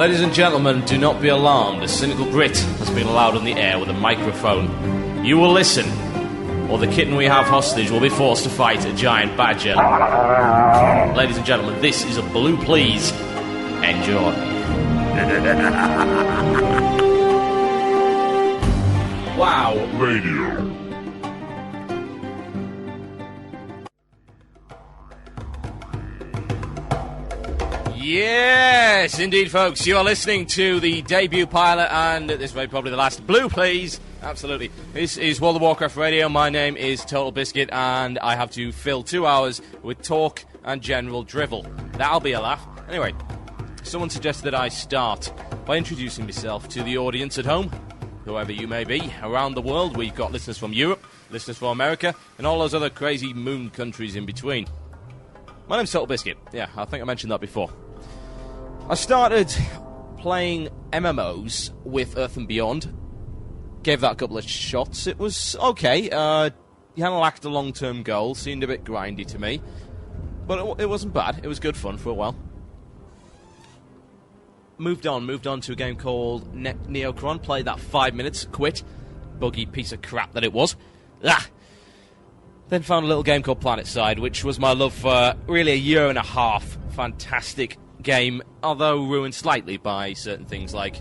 Ladies and gentlemen, do not be alarmed. A Cynical Brit has been allowed on the air with a microphone. You will listen, or the kitten we have hostage will be forced to fight a giant badger. Ladies and gentlemen, this is a Blue Please. Enjoy. Wow. Radio. Yes, indeed, folks. You are listening to the debut pilot, and at this rate, probably the last. Blue Please. Absolutely. This is World of Warcraft Radio. My name is TotalBiscuit, and I have to fill 2 hours with talk and general drivel. That'll be a laugh. Anyway, someone suggested that I start by introducing myself to the audience at home, whoever you may be. Around the world, we've got listeners from Europe, listeners from America, and all those other crazy moon countries in between. My name's TotalBiscuit. Yeah, I think I mentioned that before. I started playing MMOs with Earth and Beyond. Gave that a couple of shots. It was okay. You kind of lacked a long-term goal. Seemed a bit grindy to me. But it wasn't bad. It was good fun for a while. Moved on to a game called Neocron. Played that 5 minutes. Quit. Buggy piece of crap that it was. Ah. Then found a little game called PlanetSide, which was my love for really a year and a half. Fantastic game, although ruined slightly by certain things like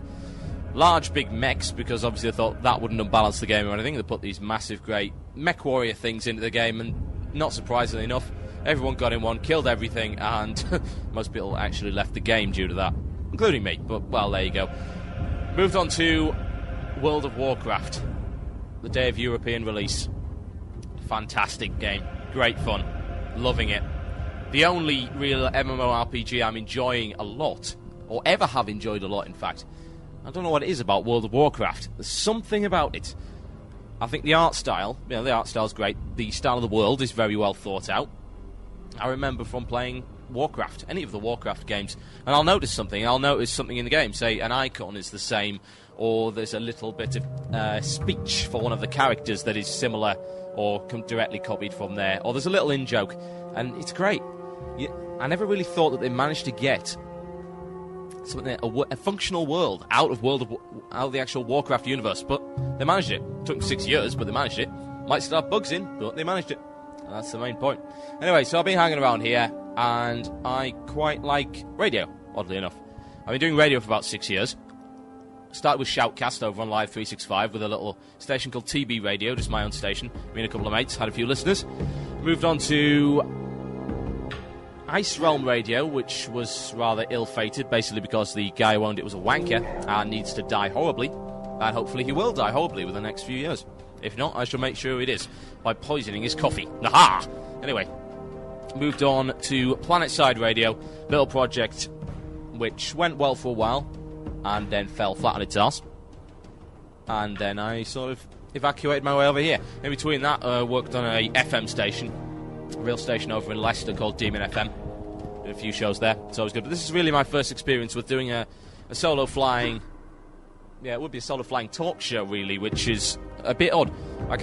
large big mechs, because obviously I thought that wouldn't unbalance the game or anything. They put these massive great mech warrior things into the game, and not surprisingly enough, everyone got in one, killed everything, and most people actually left the game due to that, including me. But well, there you go. Moved on to World of Warcraft, the day of European release. Fantastic game, great fun, loving it. The only real MMORPG I'm enjoying a lot, or ever have enjoyed a lot, in fact. I don't know what it is about World of Warcraft. There's something about it. I think the art style, the art style's great. The style of the world is very well thought out. I remember from playing Warcraft, any of the Warcraft games, and I'll notice something in the game. Say an icon is the same, or there's a little bit of speech for one of the characters that is similar, or directly copied from there, or there's a little in-joke, and it's great. I never really thought that they managed to get something, a functional world out of the actual Warcraft universe, but they managed it. It took them 6 years, but they managed it. Might still have bugs in, but they managed it. And that's the main point. Anyway, so I've been hanging around here, and I quite like radio, oddly enough. I've been doing radio for about 6 years. Started with Shoutcast over on Live 365 with a little station called TB Radio, just my own station. Me and a couple of mates, had a few listeners. Moved on to Ice Realm Radio, which was rather ill-fated, basically because the guy who owned it was a wanker and needs to die horribly. And hopefully he will die horribly within the next few years. If not, I shall make sure it is by poisoning his coffee. Aha! Anyway, moved on to PlanetSide Radio, little project which went well for a while and then fell flat on its arse. And then I sort of evacuated my way over here. In between that, I worked on a FM station, a real station over in Leicester called Demon FM. Did a few shows there. It's always good. But this is really my first experience with doing a solo flying... Yeah, it would be a solo flying talk show, really, which is a bit odd. I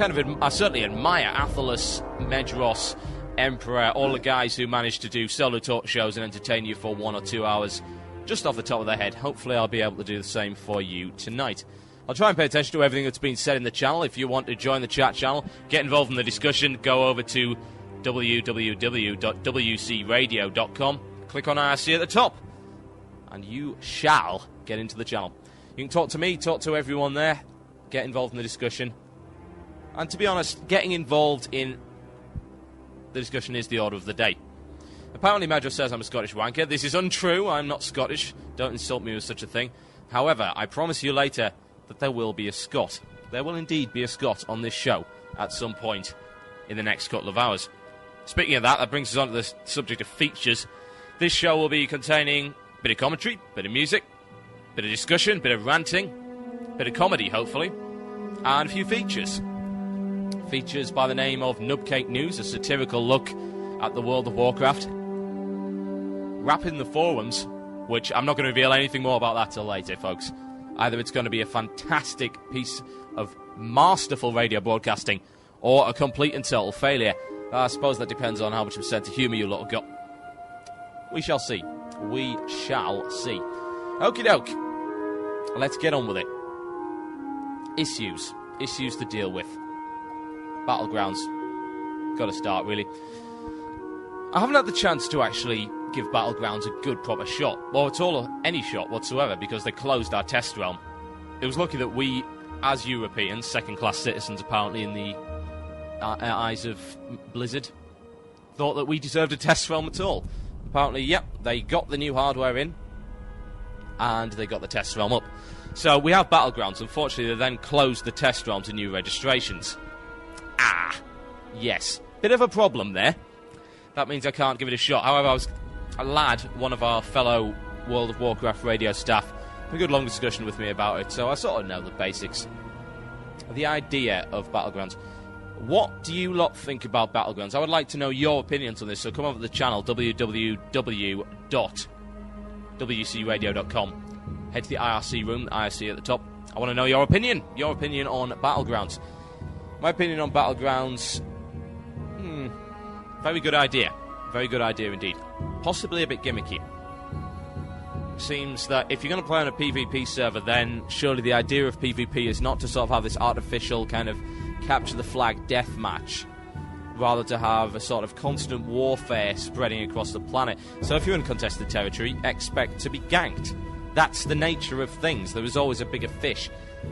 certainly admire Athelos, Medros, Emperor, all the guys who manage to do solo talk shows and entertain you for 1 or 2 hours just off the top of their head. Hopefully I'll be able to do the same for you tonight. I'll try and pay attention to everything that's been said in the channel. If you want to join the chat channel, get involved in the discussion, go over to www.wcradio.com, click on IRC at the top, and you shall get into the channel. You can talk to me, talk to everyone there, get involved in the discussion. And to be honest, getting involved in the discussion is the order of the day. Apparently Madra says I'm a Scottish wanker. This is untrue, I'm not Scottish. Don't insult me with such a thing. However, I promise you later that there will be a Scot. There will indeed be a Scot on this show at some point in the next couple of hours. Speaking of that brings us on to the subject of features. This show will be containing a bit of commentary, bit of music, bit of discussion, bit of ranting, bit of comedy, hopefully, and a few features. Features by the name of Nubcake News, a satirical look at the World of Warcraft. Rap in the forums, which I'm not going to reveal anything more about that till later, folks. Either it's going to be a fantastic piece of masterful radio broadcasting, or a complete and total failure. I suppose that depends on how much of a sense of humour you lot have got. We shall see. We shall see. Okie doke. Let's get on with it. Issues. Issues to deal with. Battlegrounds. Gotta start, really. I haven't had the chance to actually give Battlegrounds a good proper shot, or at all any shot whatsoever, because they closed our test realm. It was lucky that we, as Europeans, second-class citizens apparently in the eyes of Blizzard, thought that we deserved a test realm at all. Apparently, yep, they got the new hardware in, and they got the test realm up. So we have Battlegrounds. Unfortunately, they then closed the test realm to new registrations. Yes. Bit of a problem there. That means I can't give it a shot. However, I was a lad, one of our fellow World of Warcraft radio staff, had a good long discussion with me about it, so I sort of know the basics. The idea of Battlegrounds. What do you lot think about Battlegrounds? I would like to know your opinions on this, so come over to the channel, www.wcradio.com. Head to the IRC room, IRC at the top. I want to know your opinion on Battlegrounds. My opinion on Battlegrounds, very good idea. Very good idea indeed. Possibly a bit gimmicky. Seems that if you're going to play on a PvP server, then surely the idea of PvP is not to sort of have this artificial kind of capture the flag deathmatch, rather to have a sort of constant warfare spreading across the planet. So if you're in contested territory, expect to be ganked. That's the nature of things. There is always a bigger fish.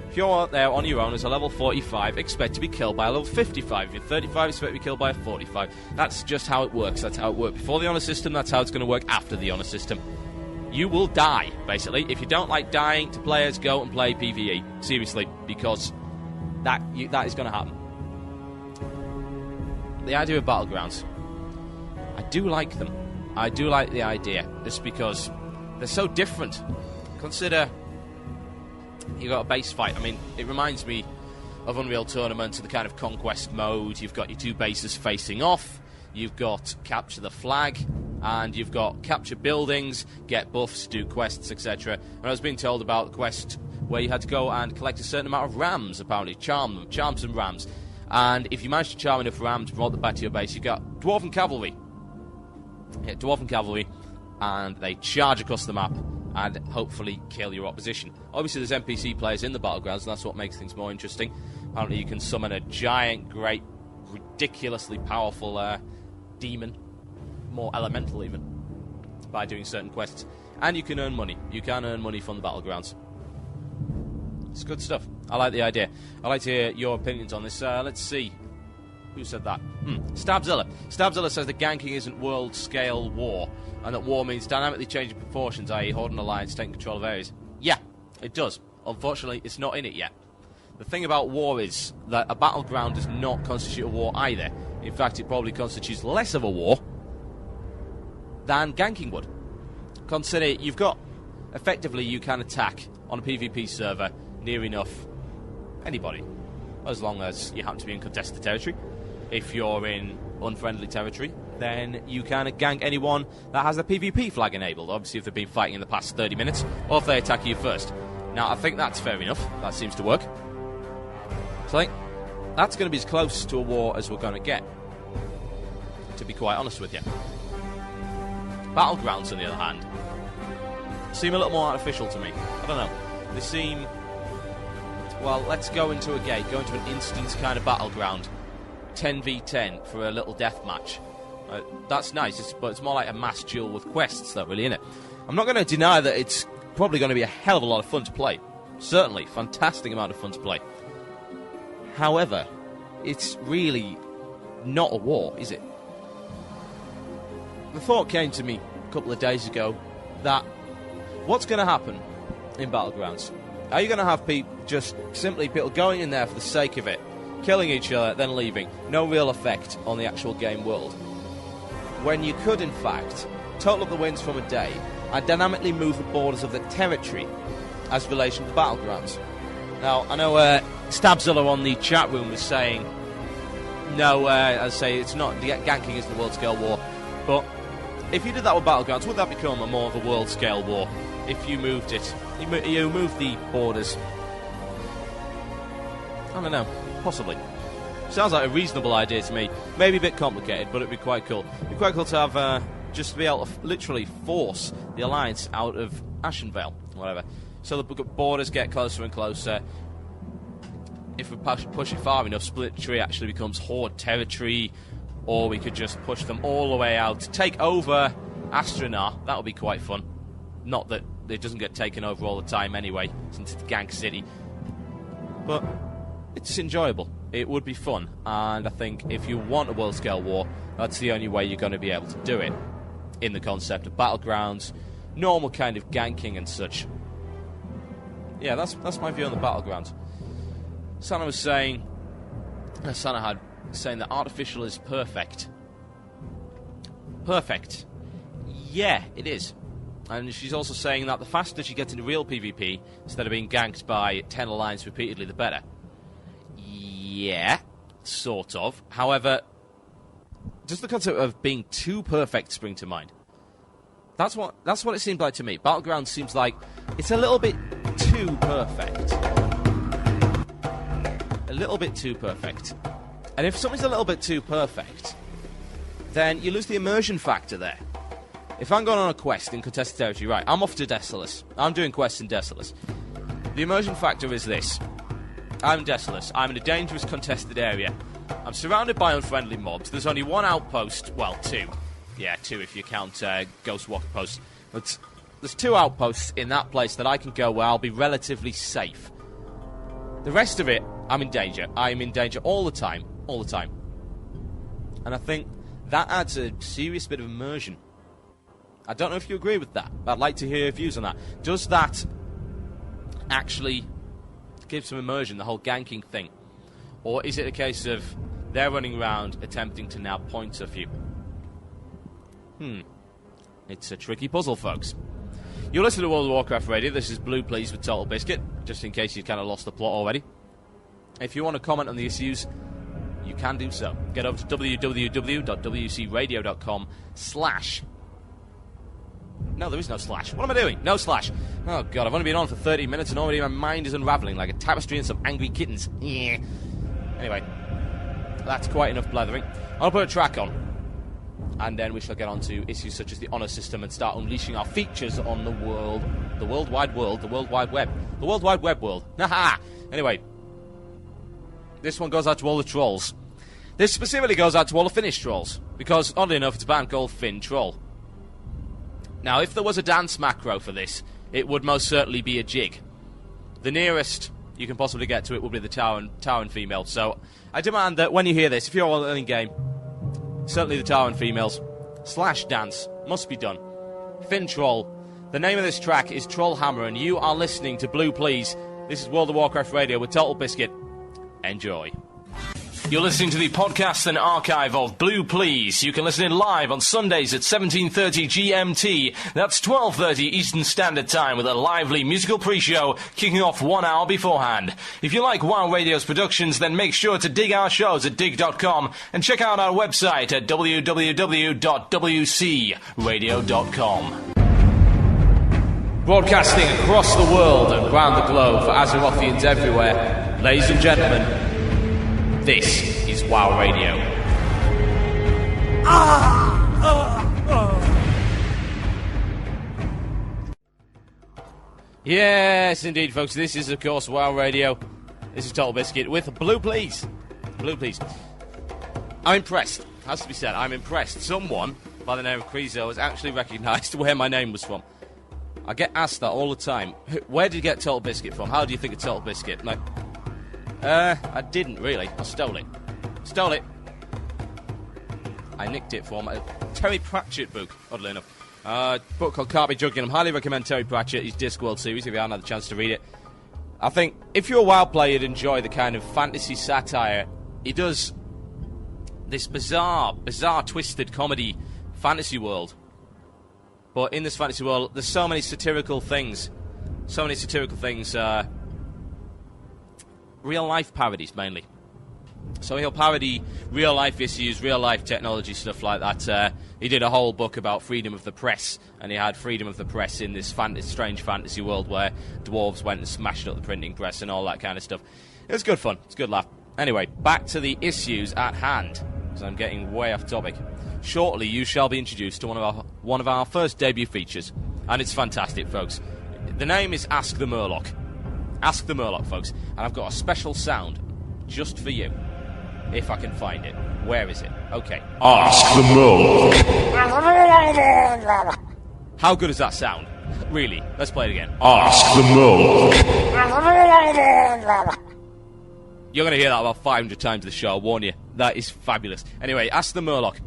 If you're out there on your own as a level 45, expect to be killed by a level 55. If you're 35, expect to be killed by a 45. That's just how it works. That's how it worked before the honor system. That's how it's going to work after the honor system. You will die, basically. If you don't like dying to players, go and play PvE. Seriously, because that is going to happen. The idea of Battlegrounds. I do like them. I do like the idea. Just because they're so different. Consider you got a base fight. I mean, it reminds me of Unreal Tournament, the kind of conquest mode. You've got your two bases facing off. You've got capture the flag, and you've got capture buildings, get buffs, do quests, etc. And I was being told about the quest where you had to go and collect a certain amount of rams, apparently. Charm some rams. And if you manage to charm enough rams, brought them back to your base, you got Dwarven Cavalry. Yeah, Dwarven Cavalry, and they charge across the map and hopefully kill your opposition. Obviously, there's NPC players in the Battlegrounds, and that's what makes things more interesting. Apparently, you can summon a giant, great, ridiculously powerful demon, more elemental even, by doing certain quests. And you can earn money. You can earn money from the Battlegrounds. It's good stuff. I like the idea. I'd like to hear your opinions on this. Let's see. Who said that? Stabzilla. Stabzilla says that ganking isn't world-scale war, and that war means dynamically changing proportions, i.e. Horde and Alliance taking control of areas. Yeah, it does. Unfortunately, it's not in it yet. The thing about war is that a battleground does not constitute a war either. In fact, it probably constitutes less of a war than ganking would. Consider you've got... Effectively, you can attack on a PvP server near enough anybody, as long as you happen to be in contested territory. If you're in unfriendly territory, then you can gank anyone that has a PvP flag enabled, obviously if they've been fighting in the past 30 minutes, or if they attack you first. Now, I think that's fair enough. That seems to work. So I think that's going to be as close to a war as we're going to get, to be quite honest with you. Battlegrounds, on the other hand, seem a little more artificial to me. I don't know. They seem... Well, let's go into a gate, go into an instance kind of battleground. 10v10 for a little death match. That's nice, but it's more like a mass duel with quests, though, really, isn't it? I'm not going to deny that it's probably going to be a hell of a lot of fun to play. Certainly, fantastic amount of fun to play. However, it's really not a war, is it? The thought came to me a couple of days ago that what's going to happen in Battlegrounds? Are you going to have people, just simply people going in there for the sake of it, killing each other, then leaving? No real effect on the actual game world. When you could, in fact, total up the wins from a day and dynamically move the borders of the territory as relation to Battlegrounds. Now, I know Stabzilla on the chat room was saying, no, I say it's not, the ganking is the world-scale war, but if you did that with Battlegrounds, would that become a more of a world-scale war? If you moved it, you moved the borders. I don't know, possibly. Sounds like a reasonable idea to me. Maybe a bit complicated, but it'd be quite cool. It'd be quite cool to have just to be able to literally force the Alliance out of Ashenvale, whatever. So the borders get closer and closer. If we push it far enough, Split Tree actually becomes Horde territory, or we could just push them all the way out, take over Astronar. That would be quite fun. Not that it doesn't get taken over all the time anyway, since it's Gank City. But it's enjoyable. It would be fun, and I think if you want a world-scale war, that's the only way you're going to be able to do it. In the concept of battlegrounds, normal kind of ganking and such. Yeah, that's my view on the battlegrounds. Sana was saying... Sana had saying that artificial is perfect. Perfect. Yeah, it is. And she's also saying that the faster she gets into real PvP, instead of being ganked by 10 Alliance repeatedly, the better. Yeah, sort of. However, does the concept of being too perfect spring to mind? That's what it seems like to me. Battleground seems like it's a little bit too perfect. A little bit too perfect. And if something's a little bit too perfect, then you lose the immersion factor there. If I'm going on a quest in contested territory, right, I'm off to Desolus. I'm doing quests in Desolus. The immersion factor is this. I'm Desolus. I'm in a dangerous contested area. I'm surrounded by unfriendly mobs. There's only one outpost. Well, two. Yeah, two if you count Ghost Walker posts. But there's two outposts in that place that I can go where I'll be relatively safe. The rest of it, I'm in danger. I'm in danger all the time. All the time. And I think that adds a serious bit of immersion. I don't know if you agree with that. I'd like to hear your views on that. Does that actually give some immersion, the whole ganking thing? Or is it a case of they're running around attempting to now point of you? It's a tricky puzzle, folks. You're listening to World of Warcraft Radio. This is Blue Please with TotalBiscuit, just in case you've kind of lost the plot already. If you want to comment on the issues, you can do so. Get over to www.wcradio.com/ No, there is no slash. What am I doing? No slash. Oh, God, I've only been on for 30 minutes and already my mind is unravelling like a tapestry and some angry kittens. Yeah. Anyway, that's quite enough blethering. I'll put a track on. And then we shall get on to issues such as the honour system and start unleashing our features on the world. The World Wide World. The World Wide Web. The World Wide Web world. Haha! Anyway, this one goes out to all the trolls. This specifically goes out to all the Finnish trolls. Because, oddly enough, it's a band called Finn Troll. Now, if there was a dance macro for this, it would most certainly be a jig. The nearest you can possibly get to it would be the Tauren female. So, I demand that when you hear this, if you're all in game, certainly the Tauren females / dance must be done. Finn Troll. The name of this track is Trollhammer, and you are listening to Blue Please. This is World of Warcraft Radio with TotalBiscuit. Enjoy. You're listening to the podcast and archive of Blue Please. You can listen in live on Sundays at 17:30 GMT. That's 12:30 Eastern Standard Time with a lively musical pre-show kicking off 1 hour beforehand. If you like WoW Radio's productions, then make sure to dig our shows at dig.com and check out our website at www.wcradio.com. Broadcasting across the world and round the globe for Azerothians everywhere, ladies and gentlemen, this is WoW Radio. Yes, indeed, folks. This is, of course, WoW Radio. This is TotalBiscuit with Blue Please. Blue Please. I'm impressed. Has to be said, I'm impressed. Someone by the name of Krizo has actually recognised where my name was from. I get asked that all the time. Where did you get TotalBiscuit from? How do you think of TotalBiscuit? Like, I didn't really. I stole it. Stole it. I nicked it from a Terry Pratchett book, oddly enough. A book called Can't Be Juggling. I highly recommend Terry Pratchett, his Discworld series, if you haven't had the chance to read it. I think if you're a WoW player, you'd enjoy the kind of fantasy satire. He does this bizarre, twisted comedy fantasy world. But in this fantasy world, there's so many satirical things. Real-life parodies, mainly. So he'll parody real-life issues, real-life technology, stuff like that. He did a whole book about freedom of the press, and he had freedom of the press in this strange fantasy world where dwarves went and smashed up the printing press and all that kind of stuff. It was good fun. It's good laugh. Anyway, back to the issues at hand, because I'm getting way off topic. shortly you shall be introduced to one of our first debut features, and it's fantastic, folks. The name is Ask the Murloc. Ask the Murloc, folks, and I've got a special sound just for you, if I can find it. Where is it? Okay. Ask the Murloc. How good does that sound? Really? Let's play it again. Ask the Murloc. You're going to hear that about 500 times this show, I warn you. That is fabulous. Anyway, Ask the Murloc.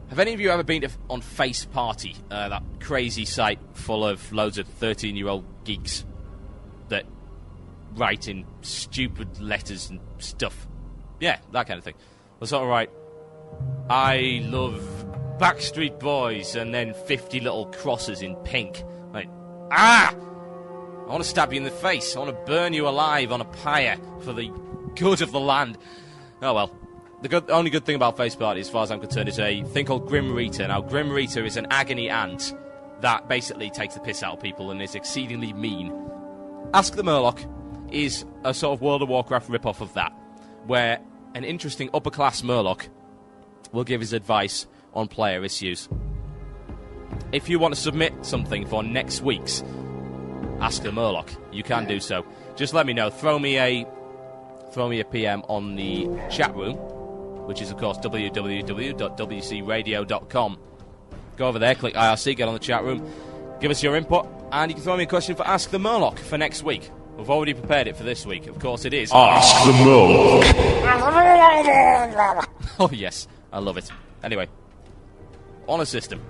Have any of you ever been on Face Party, that crazy site full of loads of 13-year-old geeks that write in stupid letters and stuff? Yeah, that kind of thing. Well, sort of right, I love Backstreet Boys, and then 50 little crosses in pink. Like, I want to stab you in the face. I want to burn you alive on a pyre for the good of the land. Oh well. The only good thing about Face Party, as far as I'm concerned, is a thing called Grim Reaper. Now, Grim Reaper is an agony ant that basically takes the piss out of people and is exceedingly mean. Ask the Murloc is a sort of World of Warcraft rip-off of that, where an interesting upper-class Murloc will give his advice on player issues. If you want to submit something for next week's Ask the Murloc, you can do so. Just let me know. Throw me a PM on the chat room, which is, of course, www.wcradio.com. Go over there, click IRC, get on the chat room, give us your input, and you can throw me a question for Ask the Murloc for next week. We've already prepared it for this week. Of course, it is Ask the Murloc. Oh, yes. I love it. Anyway, Honor System.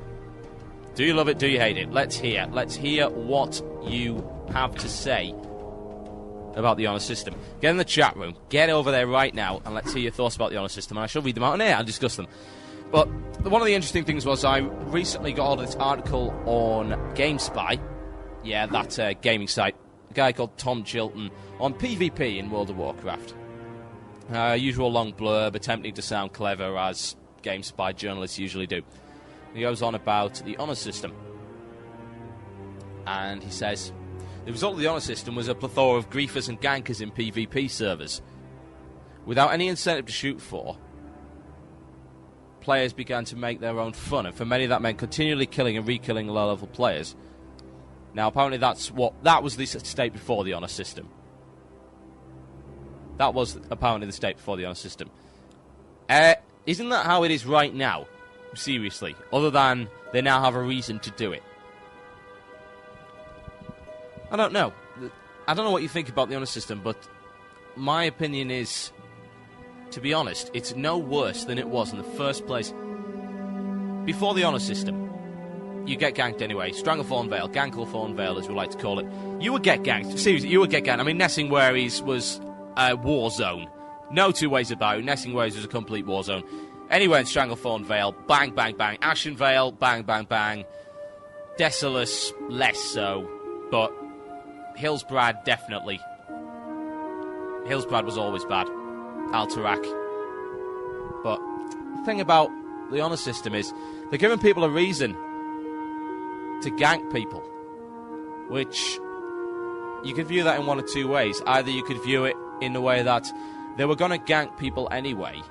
Do you love it? Do you hate it? Let's hear. Let's hear what you have to say about the Honor System. Get in the chat room. Get over there right now, and let's hear your thoughts about the Honor System. And I shall read them out on air and discuss them. But one of the interesting things was I recently got hold of this article on GameSpy. Yeah, that gaming site. A guy called Tom Chilton on PvP in World of Warcraft. Usual long blurb, attempting to sound clever, as GameSpy journalists usually do. He goes on about the Honor System. And he says, the result of the Honor System was a plethora of griefers and gankers in PvP servers. Without any incentive to shoot for, players began to make their own fun, and for many that meant continually killing and re-killing low-level players. Now, apparently that was the state before the Honor System. That was apparently the state before the Honor System. Isn't that how it is right now? Seriously. Other than they now have a reason to do it. I don't know. I don't know what you think about the Honor System, but my opinion is, to be honest, it's no worse than it was in the first place. Before the Honor System, you get ganked anyway. Stranglethorn Vale, Ganklethorn Vale, as we like to call it. You would get ganked. Seriously, you would get ganked. I mean, Nessingwaries was a war zone. No two ways about it. Nessingwaries was a complete war zone. Anywhere in Stranglethorn Vale, bang, bang, bang. Ashen Vale, bang, bang, bang. Desolus, less so. But Hillsbrad, definitely. Hillsbrad was always bad. Alterac. But the thing about the Honor System is they're giving people a reason to gank people, which you could view that in one of two ways. Either you could view it in the way that they were going to gank people anyway,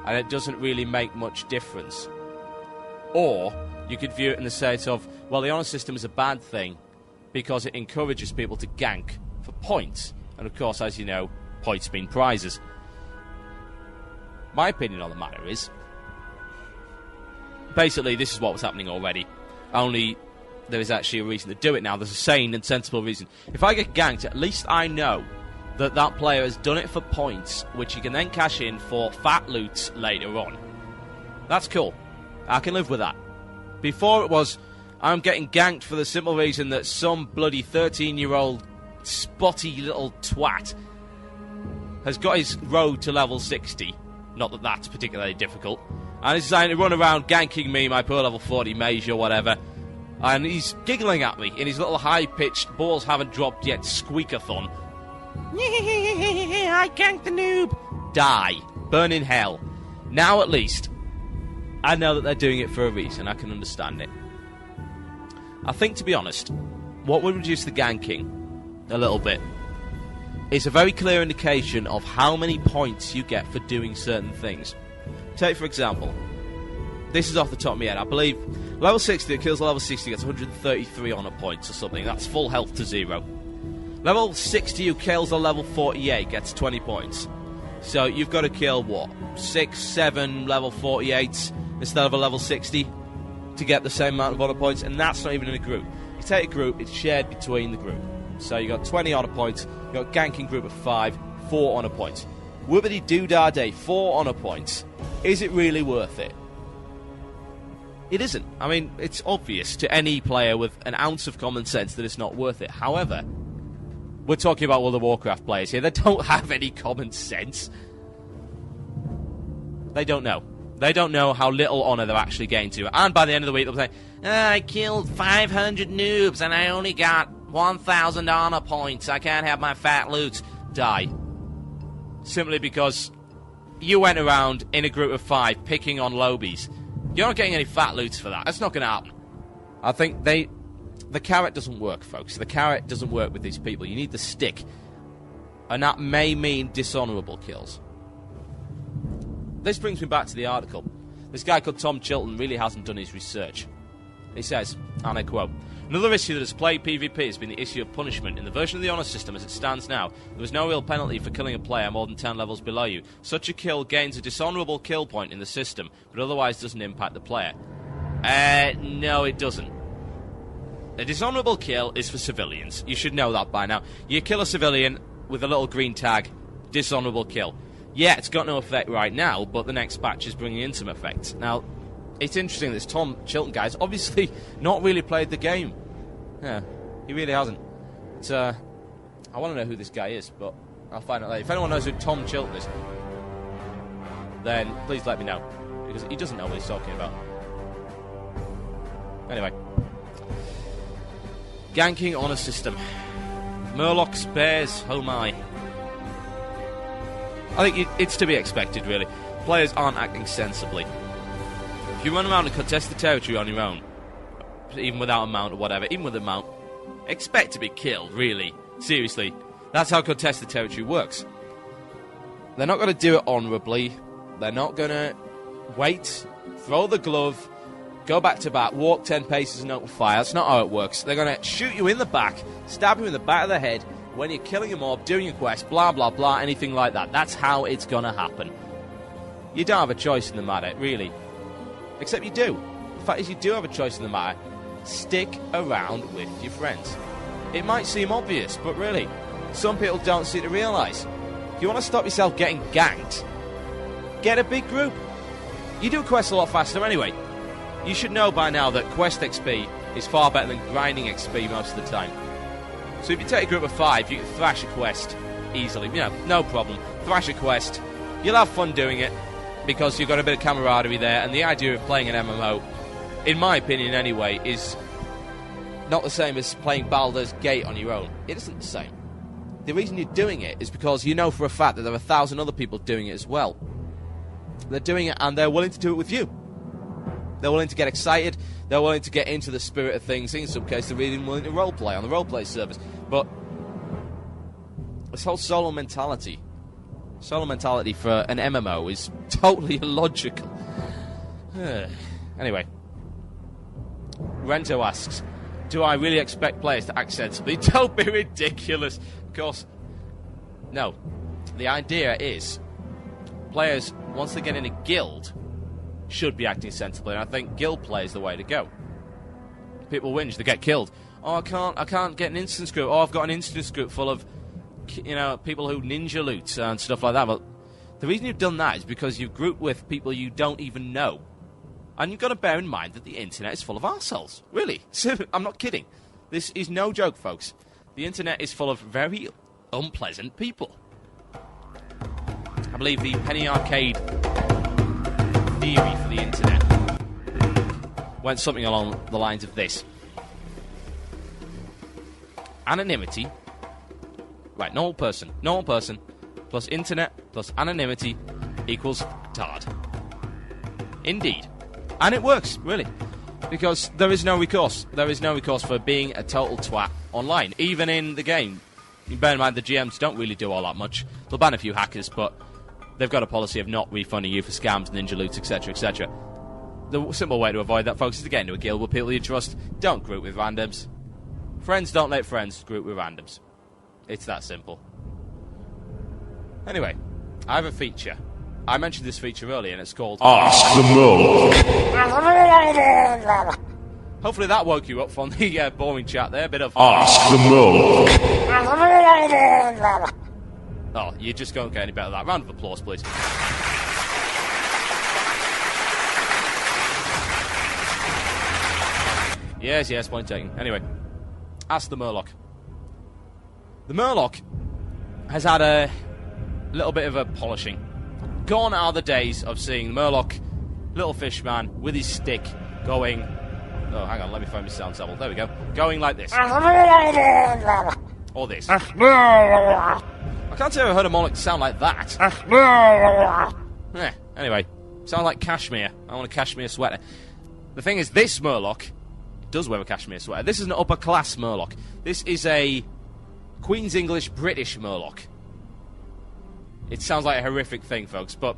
and it doesn't really make much difference. Or you could view it in the sense of, well, the Honor System is a bad thing because it encourages people to gank for points. And of course, as you know, points mean prizes. My opinion on the matter is, basically, this is what was happening already. Only there is actually a reason to do it now. There's a sane and sensible reason. If I get ganked, at least I know that that player has done it for points, which you can then cash in for fat loot later on. That's cool. I can live with that. Before it was, I'm getting ganked for the simple reason that some bloody 13-year-old spotty little twat has got his road to level 60. Not that that's particularly difficult. And he's trying to run around ganking me, my poor level 40 mage or whatever. And he's giggling at me in his little high-pitched, balls haven't dropped yet, squeakathon. I ganked the noob. Die. Burn in hell. Now at least, I know that they're doing it for a reason. I can understand it. I think, to be honest, what would reduce the ganking a little bit is a very clear indication of how many points you get for doing certain things. Take, for example, this is off the top of my head, I believe level 60 that kills level 60 gets 133 honor points or something. That's full health to 0. Level 60 who kills a level 48 gets 20 points. So you've got to kill, what, 6, 7 level 48s instead of a level 60 to get the same amount of honor points, and that's not even in a group. You take a group, it's shared between the group. So you got 20 honor points, you got ganking group of 5, 4 honor points. Whoopity doo-dah day, 4 honor points. Is it really worth it? It isn't. I mean, it's obvious to any player with an ounce of common sense that it's not worth it. However, we're talking about World of Warcraft players here. They don't have any common sense. They don't know. They don't know how little honor they're actually getting to. And by the end of the week, they'll say, I killed 500 noobs and I only got 1,000 honor points. I can't have my fat loot. Die. Simply because you went around in a group of 5 picking on lobies. You're not getting any fat loots for that. That's not going to happen. I think the carrot doesn't work, folks. The carrot doesn't work with these people. You need the stick. And that may mean dishonourable kills. This brings me back to the article. This guy called Tom Chilton really hasn't done his research. He says, and I quote, another issue that has plagued PvP has been the issue of punishment. In the version of the honour system as it stands now, there is no real penalty for killing a player more than 10 levels below you. Such a kill gains a dishonourable kill point in the system, but otherwise doesn't impact the player. No, it doesn't. A dishonourable kill is for civilians. You should know that by now. You kill a civilian with a little green tag, dishonourable kill. Yeah, it's got no effect right now, but the next patch is bringing in some effects. Now, it's interesting that this Tom Chilton guy's obviously not really played the game. Yeah, he really hasn't. I want to know who this guy is, but I'll find out later. If anyone knows who Tom Chilton is, then please let me know, because he doesn't know what he's talking about. Anyway. Ganking honour system. Murlocs, bears, oh my. I think it's to be expected, really. Players aren't acting sensibly. If you run around and contest the territory on your own, even without a mount or whatever, even with a mount, expect to be killed, really. Seriously. That's how contested territory works. They're not going to do it honourably. They're not going to wait, throw the glove, go back to back, walk 10 paces and open fire. That's not how it works. They're going to shoot you in the back, stab you in the back of the head, when you're killing a mob, doing your quest, blah, blah, blah, anything like that. That's how it's going to happen. You don't have a choice in the matter, really. Except you do. The fact is, you do have a choice in the matter. Stick around with your friends. It might seem obvious, but really, some people don't seem to realise. If you want to stop yourself getting ganked, get a big group. You do quests a lot faster anyway. You should know by now that quest XP is far better than grinding XP most of the time. So if you take a group of 5, you can thrash a quest easily. You know, no problem. Thrash a quest. You'll have fun doing it because you've got a bit of camaraderie there, and the idea of playing an MMO, in my opinion anyway, is not the same as playing Baldur's Gate on your own. It isn't the same. The reason you're doing it is because you know for a fact that there are 1,000 other people doing it as well. They're doing it and they're willing to do it with you. They're willing to get excited. They're willing to get into the spirit of things. In some cases, they're even willing to roleplay on the roleplay service. But this whole solo mentality for an MMO is totally illogical. Anyway, Rento asks, do I really expect players to act sensibly? Don't be ridiculous. Of course, no. The idea is players, once they get in a guild, should be acting sensibly, and I think guild play is the way to go. People whinge, they get killed. Oh, I can't get an instance group. Oh, I've got an instance group full of, people who ninja loot and stuff like that. But the reason you've done that is because you've grouped with people you don't even know. And you've got to bear in mind that the internet is full of arseholes. Really. I'm not kidding. This is no joke, folks. The internet is full of very unpleasant people. I believe the penny arcade theory for the internet went something along the lines of this. Anonymity. Right, normal person plus internet plus anonymity equals retard. Indeed. And it works, really. Because there is no recourse. There is no recourse for being a total twat online, even in the game. You bear in mind the GMs don't really do all that much. They'll ban a few hackers, but they've got a policy of not refunding you for scams, ninja loots, etc., etc. The simple way to avoid that, folks, is to get into a guild with people you trust. Don't group with randoms. Friends don't let friends group with randoms. It's that simple. Anyway, I have a feature. I mentioned this feature earlier, and it's called Ask the Murloc. Hopefully that woke you up from the boring chat there. A bit of Ask the Murloc. Oh, you just don't get any better than that. Round of applause, please. Yes, point taken. Anyway, Ask the Murloc. The Murloc has had a little bit of a polishing. Gone are the days of seeing Murloc, little fish man, with his stick, going... Oh, hang on, let me find my sound sample. There we go. Going like this. Or this. I can't say I've heard a Murloc sound like that. Anyway, sound like cashmere. I want a cashmere sweater. The thing is, this Murloc does wear a cashmere sweater. This is an upper-class Murloc. This is a Queen's English British Murloc. It sounds like a horrific thing, folks, but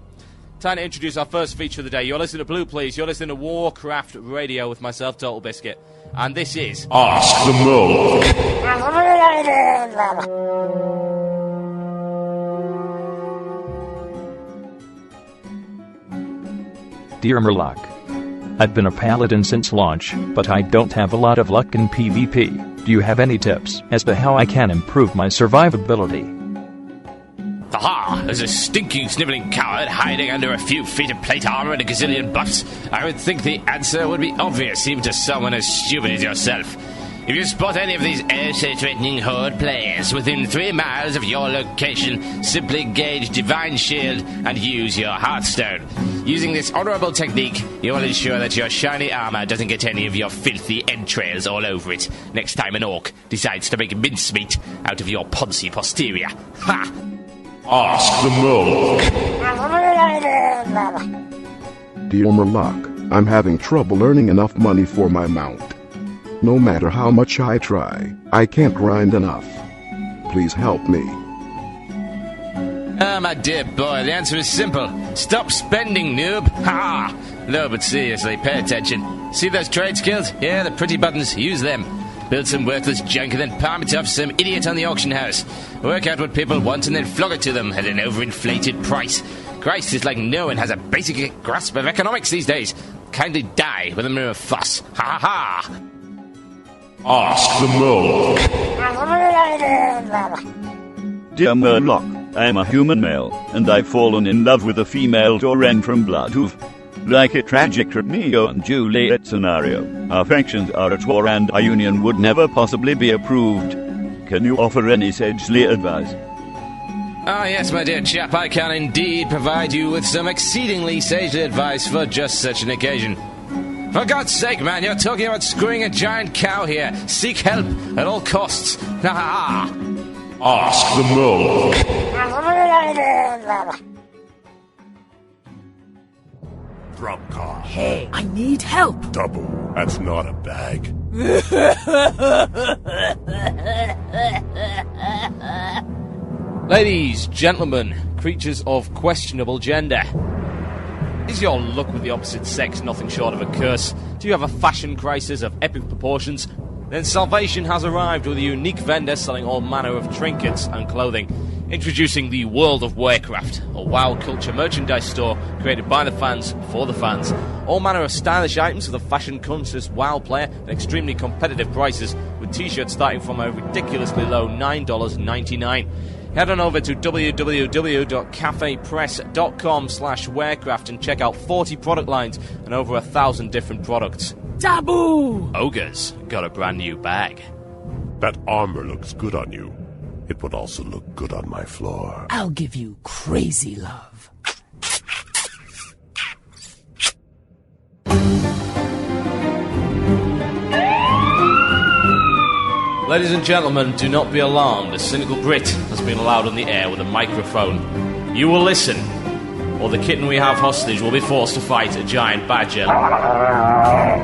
time to introduce our first feature of the day. You're listening to Blue Please. You're listening to Warcraft Radio with myself, TotalBiscuit. And this is... Ask the Murloc. Dear Murloc, I've been a paladin since launch, but I don't have a lot of luck in PvP. Do you have any tips as to how I can improve my survivability? Aha! There's a stinking, snivelling coward hiding under a few feet of plate armor and a gazillion buffs. I would think the answer would be obvious, even to someone as stupid as yourself. If you spot any of these ever-so-threatening horde players within 3 miles of your location, simply gauge Divine Shield and use your Hearthstone. Using this honourable technique, you will ensure that your shiny armour doesn't get any of your filthy entrails all over it next time an orc decides to make mincemeat out of your poncy posterior. Ha! Ask the Murloc. Dear Murloc, I'm having trouble earning enough money for my mount. No matter how much I try, I can't grind enough. Please help me. Ah, my dear boy, the answer is simple. Stop spending, noob. Ha! No, but seriously, pay attention. See those trade skills? Yeah, the pretty buttons. Use them. Build some worthless junk and then palm it off some idiot on the auction house. Work out what people want and then flog it to them at an overinflated price. Christ, it's like no one has a basic grasp of economics these days. Kindly die with a mirror of fuss. Ha ha ha! Ask the Murloc. Dear Murloc, I am a human male, and I've fallen in love with a female Tauren from Bloodhoof. Like a tragic Romeo and Juliet scenario, our factions are at war and our union would never possibly be approved. Can you offer any sagely advice? Ah, yes, my dear chap, I can indeed provide you with some exceedingly sagely advice for just such an occasion. For God's sake, man, you're talking about screwing a giant cow here. Seek help at all costs. Ha ha ha! Ask the Murloc. Drop car. Hey, I need help. Double. That's not a bag. Ladies, gentlemen, creatures of questionable gender. Is your luck with the opposite sex nothing short of a curse? Do you have a fashion crisis of epic proportions? Then salvation has arrived with a unique vendor selling all manner of trinkets and clothing. Introducing the World of Warcraft, a WoW culture merchandise store created by the fans for the fans. All manner of stylish items for the fashion-conscious WoW player at extremely competitive prices, with t-shirts starting from a ridiculously low $9.99. Head on over to www.cafepress.com/Warcraft and check out 40 product lines and over 1,000 different products. Taboo! Ogres got a brand new bag. That armor looks good on you. It would also look good on my floor. I'll give you crazy love. Ladies and gentlemen, do not be alarmed. A Cynical Brit has been allowed on the air with a microphone. You will listen, or the kitten we have hostage will be forced to fight a giant badger.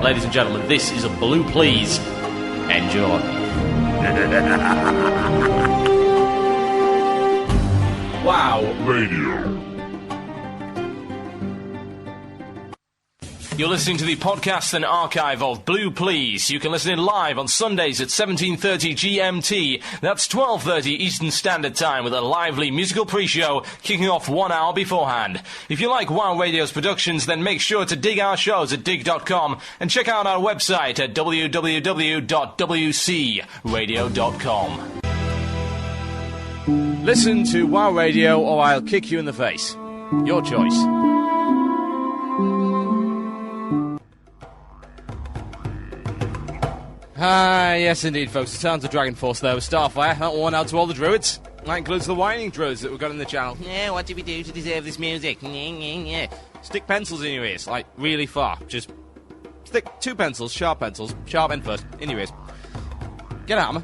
Ladies and gentlemen, this is a Blue Please. Enjoy. Wow. Radio. You're listening to the podcast and archive of Blue Please. You can listen in live on Sundays at 17:30 GMT. That's 12:30 Eastern Standard Time, with a lively musical pre-show kicking off 1 hour beforehand. If you like WoW Radio's productions, then make sure to dig our shows at dig.com and check out our website at www.wcradio.com. Listen to WoW Radio or I'll kick you in the face. Your choice. Ah, yes indeed, folks. The Towns of Dragon Force there with Starfire. That one out to all the druids. That includes the whining druids that we've got in the channel. Yeah, what did we do to deserve this music? Stick pencils in your ears, like, really far. Just stick 2 pencils, sharp end first, in your ears. Get a hammer.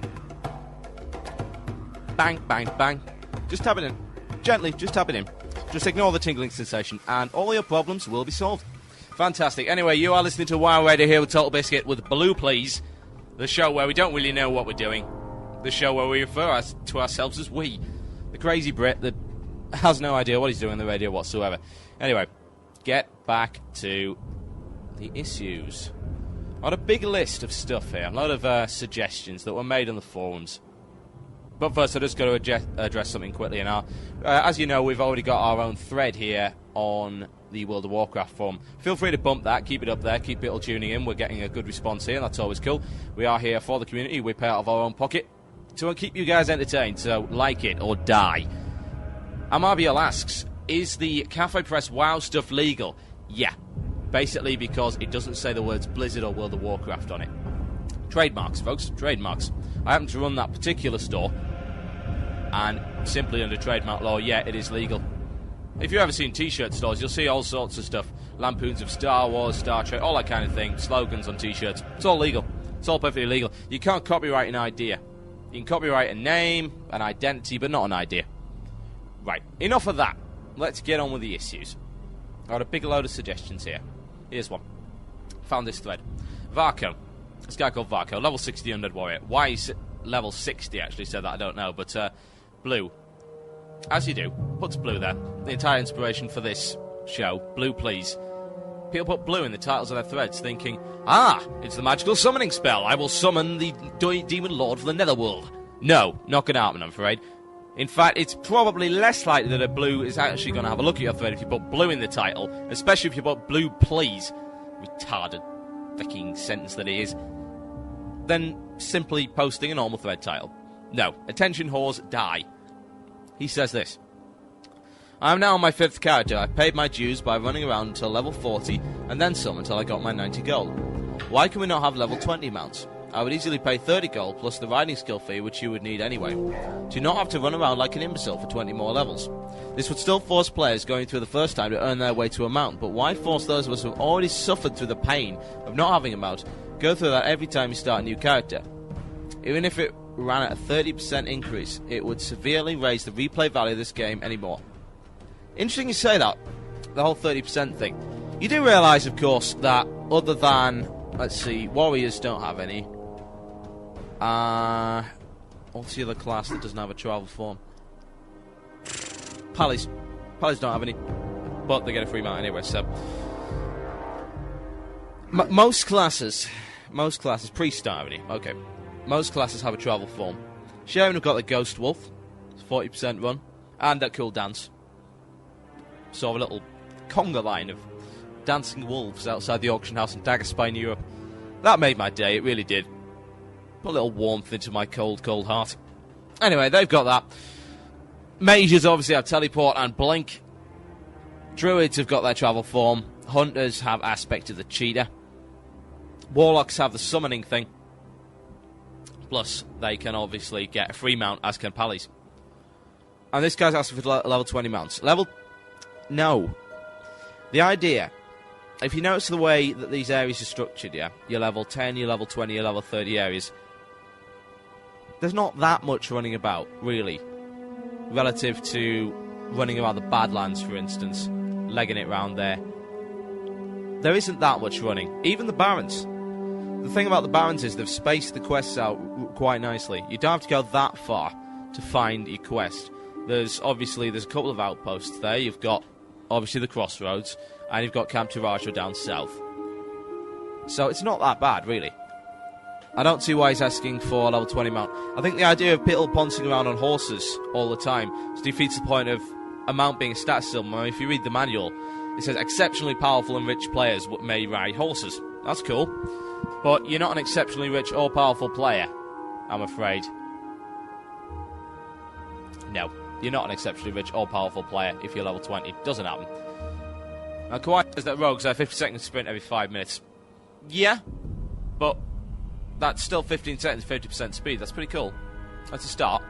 Bang, bang, bang. Just tap it in. Gently, just tap it in. Just ignore the tingling sensation, and all your problems will be solved. Fantastic. Anyway, you are listening to WoW Radio here with TotalBiscuit with Blue Please. The show where we don't really know what we're doing. The show where we refer to ourselves as we. The crazy Brit that has no idea what he's doing on the radio whatsoever. Anyway, get back to the issues. I had a big list of stuff here. A lot of suggestions that were made on the forums. But first, I just got to address something quickly now. As you know, we've already got our own thread here on the World of Warcraft forum. Feel free to bump that, keep it up there, keep people tuning in. We're getting a good response here, and that's always cool. We are here for the community. We pay out of our own pocket to keep you guys entertained, so like it or die. Amarbiel asks, is the Cafe Press WoW stuff legal? Yeah, basically because it doesn't say the words Blizzard or World of Warcraft on it. Trademarks, folks, trademarks. I happen to run that particular store, and simply under trademark law, yeah, it is legal. If you've ever seen t-shirt stores, you'll see all sorts of stuff. Lampoons of Star Wars, Star Trek, all that kind of thing. Slogans on t-shirts. It's all legal. It's all perfectly legal. You can't copyright an idea. You can copyright a name, an identity, but not an idea. Right, enough of that. Let's get on with the issues. I've got a big load of suggestions here. Here's one. Found this thread. Varco. This guy called Varco. Level 60 Undead Warrior. Why he's level 60 actually said that, I don't know. But, Blue. As you do, puts blue there. The entire inspiration for this show, Blue Please. People put blue in the titles of their threads, thinking, it's the magical summoning spell. I will summon the demon lord for the netherworld. No, not going to happen, I'm afraid. In fact, it's probably less likely that a blue is actually going to have a look at your thread if you put blue in the title, especially if you put Blue Please. Retarded fucking sentence that it is. Than simply posting a normal thread title. No, attention whores die. He says this. I am now on my 5th character. I paid my dues by running around until level 40 and then some until I got my 90 gold. Why can we not have level 20 mounts? I would easily pay 30 gold plus the riding skill fee, which you would need anyway, to not have to run around like an imbecile for 20 more levels. This would still force players going through the first time to earn their way to a mount, but why force those of us who have already suffered through the pain of not having a mount go through that every time you start a new character? Even if it ran at a 30% increase, it would severely raise the replay value of this game anymore. Interesting you say that, the whole 30% thing. You do realise, of course, that other than, let's see, warriors don't have any. What's the other class that doesn't have a travel form? Pallies. Pallies don't have any, but they get a free mount anyway, so. Most classes, priests don't have any, okay. Most classes have a travel form. Sharon have got the Ghost Wolf, it's 40% run, and that cool dance. Saw a little conga line of dancing wolves outside the auction house in Daggerspine, Europe. That made my day, it really did. Put a little warmth into my cold, cold heart. Anyway, they've got that. Mages obviously have teleport and blink. Druids have got their travel form. Hunters have aspect of the cheetah. Warlocks have the summoning thing. Plus, they can obviously get a free mount, as can Pallies. And this guy's asking for level 20 mounts. No. The idea, if you notice the way that these areas are structured, yeah, your level 10, your level 20, your level 30 areas, there's not that much running about, really, relative to running around the Badlands, for instance, legging it round there. There isn't that much running. Even the Barrens. The thing about the Barrens is they've spaced the quests out quite nicely. You don't have to go that far to find your quest. There's a couple of outposts there. You've got, obviously, the Crossroads, and you've got Camp Tirajo down south. So it's not that bad, really. I don't see why he's asking for a level 20 mount. I think the idea of people pouncing around on horses all the time defeats the point of a mount being a stat system. I mean, if you read the manual, it says exceptionally powerful and rich players may ride horses. That's cool. But you're not an exceptionally rich or powerful player, I'm afraid. No, you're not an exceptionally rich or powerful player if you're level 20. It doesn't happen. Now, Kawaii says that rogues have 50 seconds sprint every 5 minutes. Yeah, but that's still 15 seconds, 50% speed. That's pretty cool. That's a start.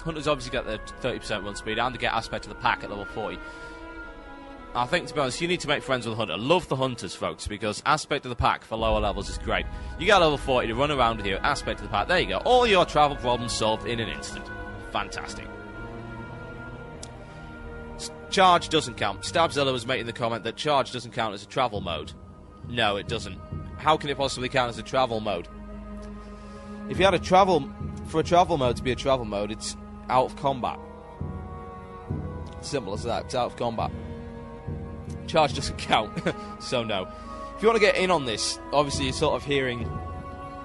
Hunters obviously get the 30% run speed and they get aspect of the pack at level 40. I think, to be honest, you need to make friends with the hunter. Love the hunters, folks, because aspect of the pack for lower levels is great. You get level 40 to run around with you, aspect of the pack. There you go. All your travel problems solved in an instant. Fantastic. Charge doesn't count. Stabzilla was making the comment that charge doesn't count as a travel mode. No, it doesn't. How can it possibly count as a travel mode? If you had a travel... For a travel mode to be a travel mode, it's out of combat. Simple as that. It's out of combat. Charge doesn't count, so no. If you want to get in on this, obviously you're sort of hearing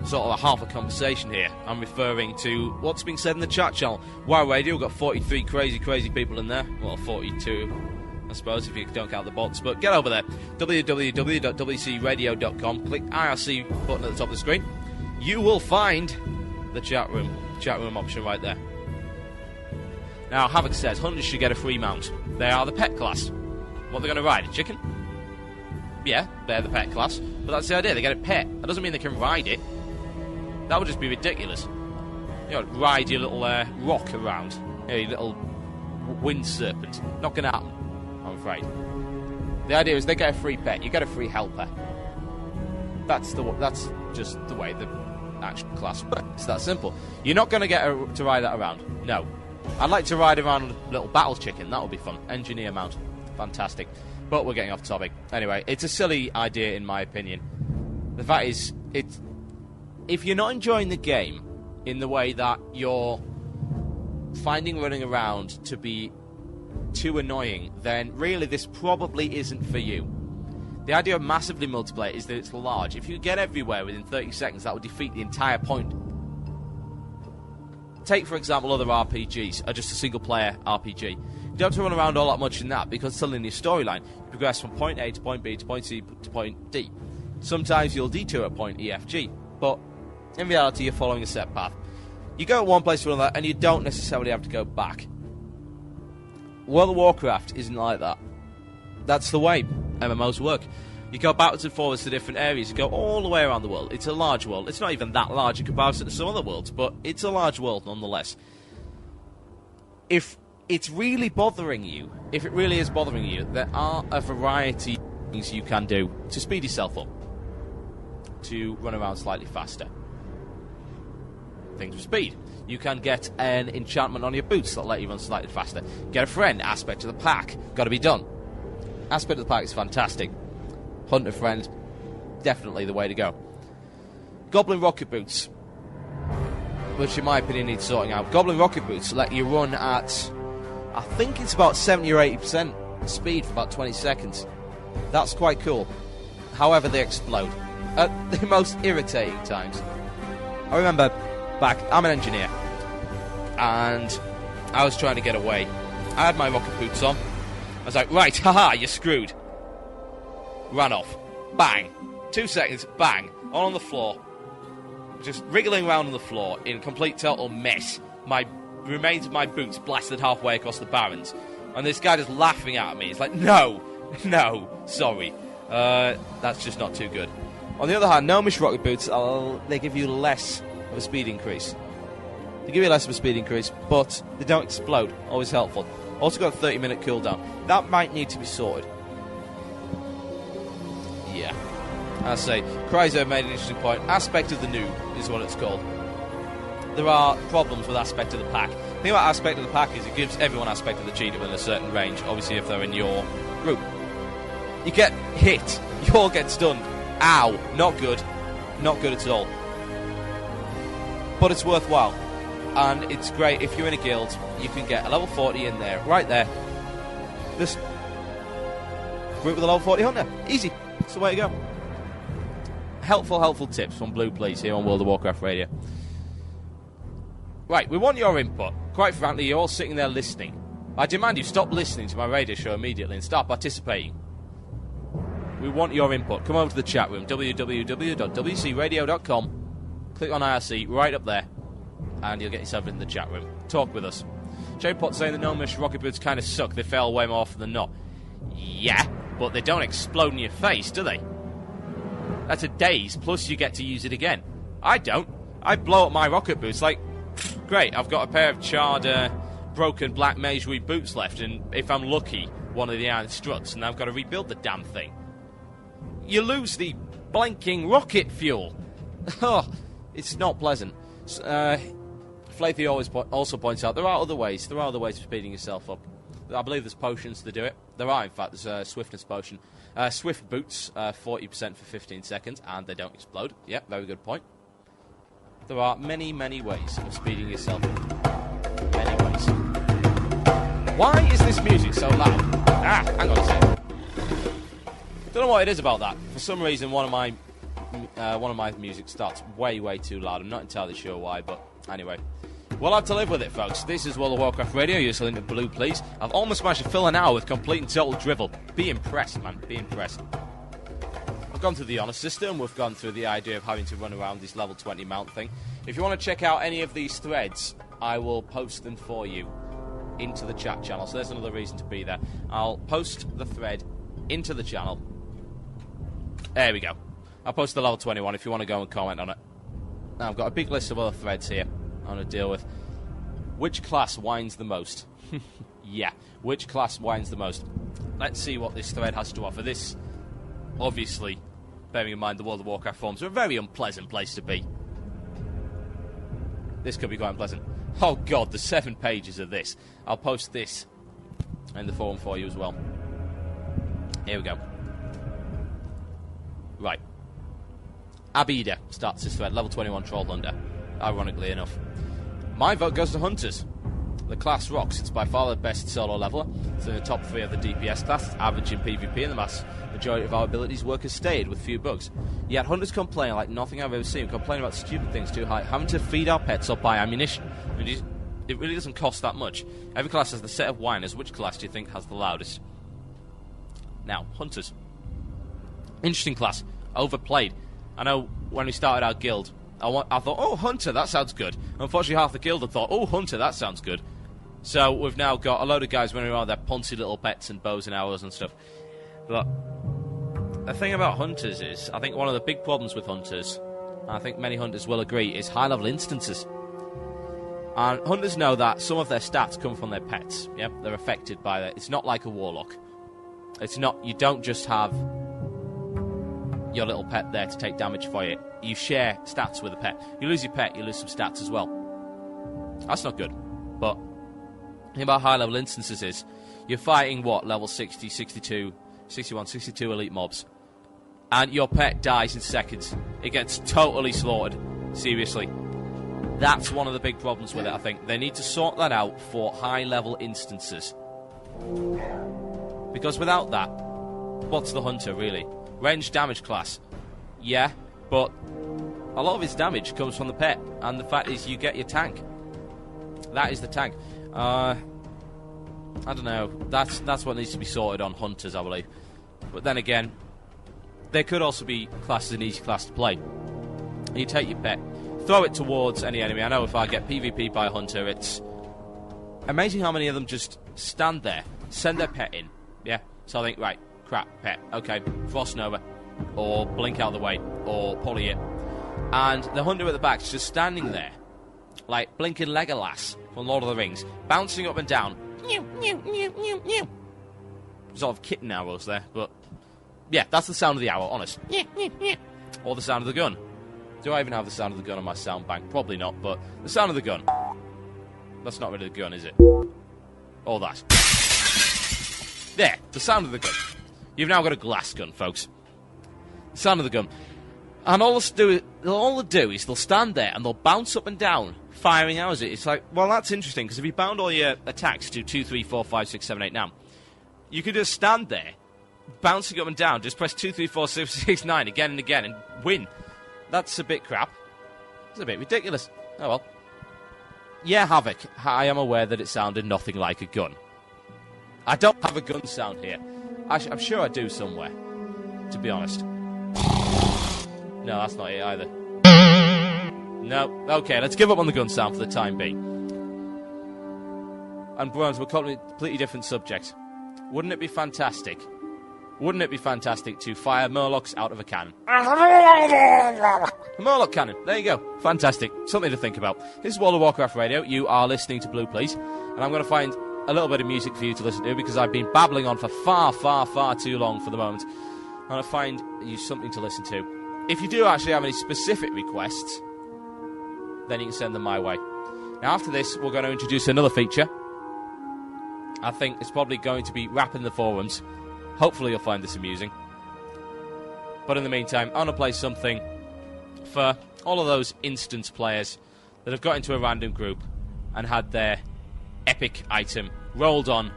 sort of a half a conversation here. I'm referring to what's being said in the chat channel. WoW Radio, we've got 43 crazy people in there. Well, 42, I suppose, if you don't count the bots. But get over there. www.wcradio.com. Click IRC button at the top of the screen. You will find the chat room option right there. Now, Havoc says, hunters should get a free mount. They are the pet class. What they're going to ride? A chicken? Yeah, they're the pet class. But that's the idea, they get a pet. That doesn't mean they can ride it. That would just be ridiculous. You know, ride your little rock around. You know, your little wind serpent. Not going to happen, I'm afraid. The idea is they get a free pet, you get a free helper. That's just the way the actual class works. It's that simple. You're not going to get to ride that around. No. I'd like to ride around a little battle chicken. That would be fun. Engineer mount. Fantastic. But we're getting off topic. Anyway, it's a silly idea in my opinion. The fact is, if you're not enjoying the game in the way that you're finding running around to be too annoying, then really this probably isn't for you. The idea of massively multiplayer is that it's large. If you get everywhere within 30 seconds, that would defeat the entire point. Take, for example, other RPGs, or just a single-player RPG. You don't have to run around all that much in that, because it's a linear storyline. You progress from point A to point B to point C to point D. Sometimes you'll detour at point EFG, but in reality, you're following a set path. You go at one place to another, and you don't necessarily have to go back. World of Warcraft isn't like that. That's the way MMOs work. You go backwards and forwards to different areas. You go all the way around the world. It's a large world. It's not even that large in comparison to some other worlds, but it's a large world nonetheless. If it's really bothering you, if it really is bothering you, there are a variety of things you can do to speed yourself up, to run around slightly faster. Things with speed. You can get an enchantment on your boots that'll let you run slightly faster. Get a friend, aspect of the pack. Got to be done. Aspect of the pack is fantastic. Hunter friend, definitely the way to go. Goblin rocket boots, which in my opinion needs sorting out. Goblin rocket boots let you run at, I think it's about 70 or 80% speed for about 20 seconds. That's quite cool. However, they explode at the most irritating times. I remember back, I'm an engineer, and I was trying to get away. I had my rocket boots on. I was like, right, haha, you're screwed. Ran off. Bang. 2 seconds, bang. All on the floor. Just wriggling around on the floor in complete total mess. My remains of my boots blasted halfway across the barrens. And this guy just laughing at me. It's like, no, sorry. That's just not too good. On the other hand, gnomish rocket boots, they give you less of a speed increase. They give you less of a speed increase, but they don't explode. Always helpful. Also got a 30-minute cooldown. That might need to be sorted. Yeah. I say, Crusade made an interesting point. Aspect of the noob is what it's called. There are problems with aspect of the pack. The thing about aspect of the pack is it gives everyone aspect of the cheetah within a certain range, obviously if they're in your group. You get hit. You all get stunned. Ow. Not good. Not good at all. But it's worthwhile. And it's great if you're in a guild, you can get a level 40 in there, right there. Just group with a level 40 hunter. Easy. It's the way to go. helpful tips from Blue Please here on World of Warcraft Radio. Right, we want your input. Quite frankly, you're all sitting there listening. I demand you stop listening to my radio show immediately and start participating. We want your input. Come over to the chat room, www.wcradio.com. Click on IRC right up there, and you'll get yourself in the chat room. Talk with us. J-Pot saying the no-mish rocket boots kind of suck. They fail way more often than not. Yeah, but they don't explode in your face, do they? That's a daze, plus you get to use it again. I don't. I blow up my rocket boots like, great, I've got a pair of charred, broken black mage boots left, and if I'm lucky, one of the iron struts, and I've got to rebuild the damn thing. You lose the blinking rocket fuel. Oh, it's not pleasant. Flathy also points out there are other ways. There are other ways of speeding yourself up. I believe there's potions to do it. There are, in fact. There's a swiftness potion. Swift boots, 40% for 15 seconds, and they don't explode. Yep, very good point. There are many, many ways of speeding yourself up. Many ways. Why is this music so loud? Hang on a second. Don't know what it is about that. For some reason, one of my music starts way too loud. I'm not entirely sure why, but anyway. We'll have to live with it, folks. This is World of Warcraft Radio. You're listening to Blue Please. I've almost managed to fill an hour with complete and total drivel. Be impressed, man. Be impressed. We've gone through the honor system. We've gone through the idea of having to run around this level 20 mount thing. If you want to check out any of these threads, I will post them for you into the chat channel. So there's another reason to be there. I'll post the thread into the channel. There we go. I'll post the level 21 if you want to go and comment on it. Now, I've got a big list of other threads here I want to deal with. Which class whines the most? Yeah, which class whines the most? Let's see what this thread has to offer. This, obviously, bearing in mind the World of Warcraft forums are a very unpleasant place to be. This could be quite unpleasant. Oh god, the 7 pages of this. I'll post this in the forum for you as well. Here we go. Right. Abida starts this thread, level 21 Troll Hunter, ironically enough. My vote goes to Hunters. The class rocks. It's by far the best solo leveler. It's in the top 3 of the DPS class. It's average in PvP, and the vast majority of our abilities work as stated with few bugs. Yet Hunters complain like nothing I've ever seen. Complain about stupid things too high. Having to feed our pets or buy ammunition. And it really doesn't cost that much. Every class has the set of whiners. Which class do you think has the loudest? Now, Hunters. Interesting class. Overplayed. I know when we started our guild, I thought, oh, Hunter, that sounds good. Unfortunately, half the guild had thought, oh, Hunter, that sounds good. So we've now got a load of guys running around their poncy little pets and bows and arrows and stuff. But the thing about Hunters is, I think one of the big problems with Hunters, and I think many Hunters will agree, is high-level instances. And Hunters know that some of their stats come from their pets. Yep, they're affected by that. It's not like a Warlock. It's not, you don't just have your little pet there to take damage for you. You share stats with a pet. You lose your pet, you lose some stats as well. That's not good. But the thing about high-level instances is, you're fighting, what, level 60, 62, 61, 62 elite mobs. And your pet dies in seconds. It gets totally slaughtered. Seriously. That's one of the big problems with it, I think. They need to sort that out for high-level instances. Because without that, what's the Hunter, really? Range damage class. Yeah, but a lot of his damage comes from the pet. And the fact is, you get your tank. That is the tank. I don't know. That's what needs to be sorted on Hunters, I believe. But then again, there could also be classes an easy class to play. You take your pet, throw it towards any enemy. I know if I get PvP by a Hunter, it's amazing how many of them just stand there, send their pet in. Yeah, so I think, right, crap, pet, okay, Frost Nova, or blink out of the way, or poly it. And the Hunter at the back's just standing there, like blinking Legolas from Lord of the Rings, bouncing up and down. Sort of kitten arrows there, but yeah, that's the sound of the arrow, honest. Or the sound of the gun. Do I even have the sound of the gun on my sound bank? Probably not, but the sound of the gun. That's not really the gun, is it? Or that. There, the sound of the gun. You've now got a glass gun, folks. The sound of the gun. And all they'll do is they'll stand there and they'll bounce up and down, firing arrows at it. It's like, well, that's interesting, because if you bound all your attacks to 2, 3, 4, 5, 6, 7, 8 now, you could just stand there bouncing up and down. Just press 2, 3, 4, 6, 9 again and again and win. That's a bit crap. It's a bit ridiculous. Oh well. Yeah, Havoc. I am aware that it sounded nothing like a gun. I don't have a gun sound here. I'm sure I do somewhere, to be honest. No, that's not it either. No. Okay, let's give up on the gun sound for the time being. And Bruins, we're calling it a completely different subject. Wouldn't it be fantastic? Wouldn't it be fantastic to fire Murlocs out of a cannon? A Murloc cannon. There you go. Fantastic. Something to think about. This is World of Warcraft Radio. You are listening to Blue Please. And I'm going to find a little bit of music for you to listen to because I've been babbling on for far, far, far too long for the moment. I'm going to find you something to listen to. If you do actually have any specific requests, then you can send them my way. Now, after this, we're going to introduce another feature. I think it's probably going to be rapping the forums. Hopefully you'll find this amusing. But in the meantime, I'm going to play something for all of those instance players that have got into a random group and had their epic item rolled on,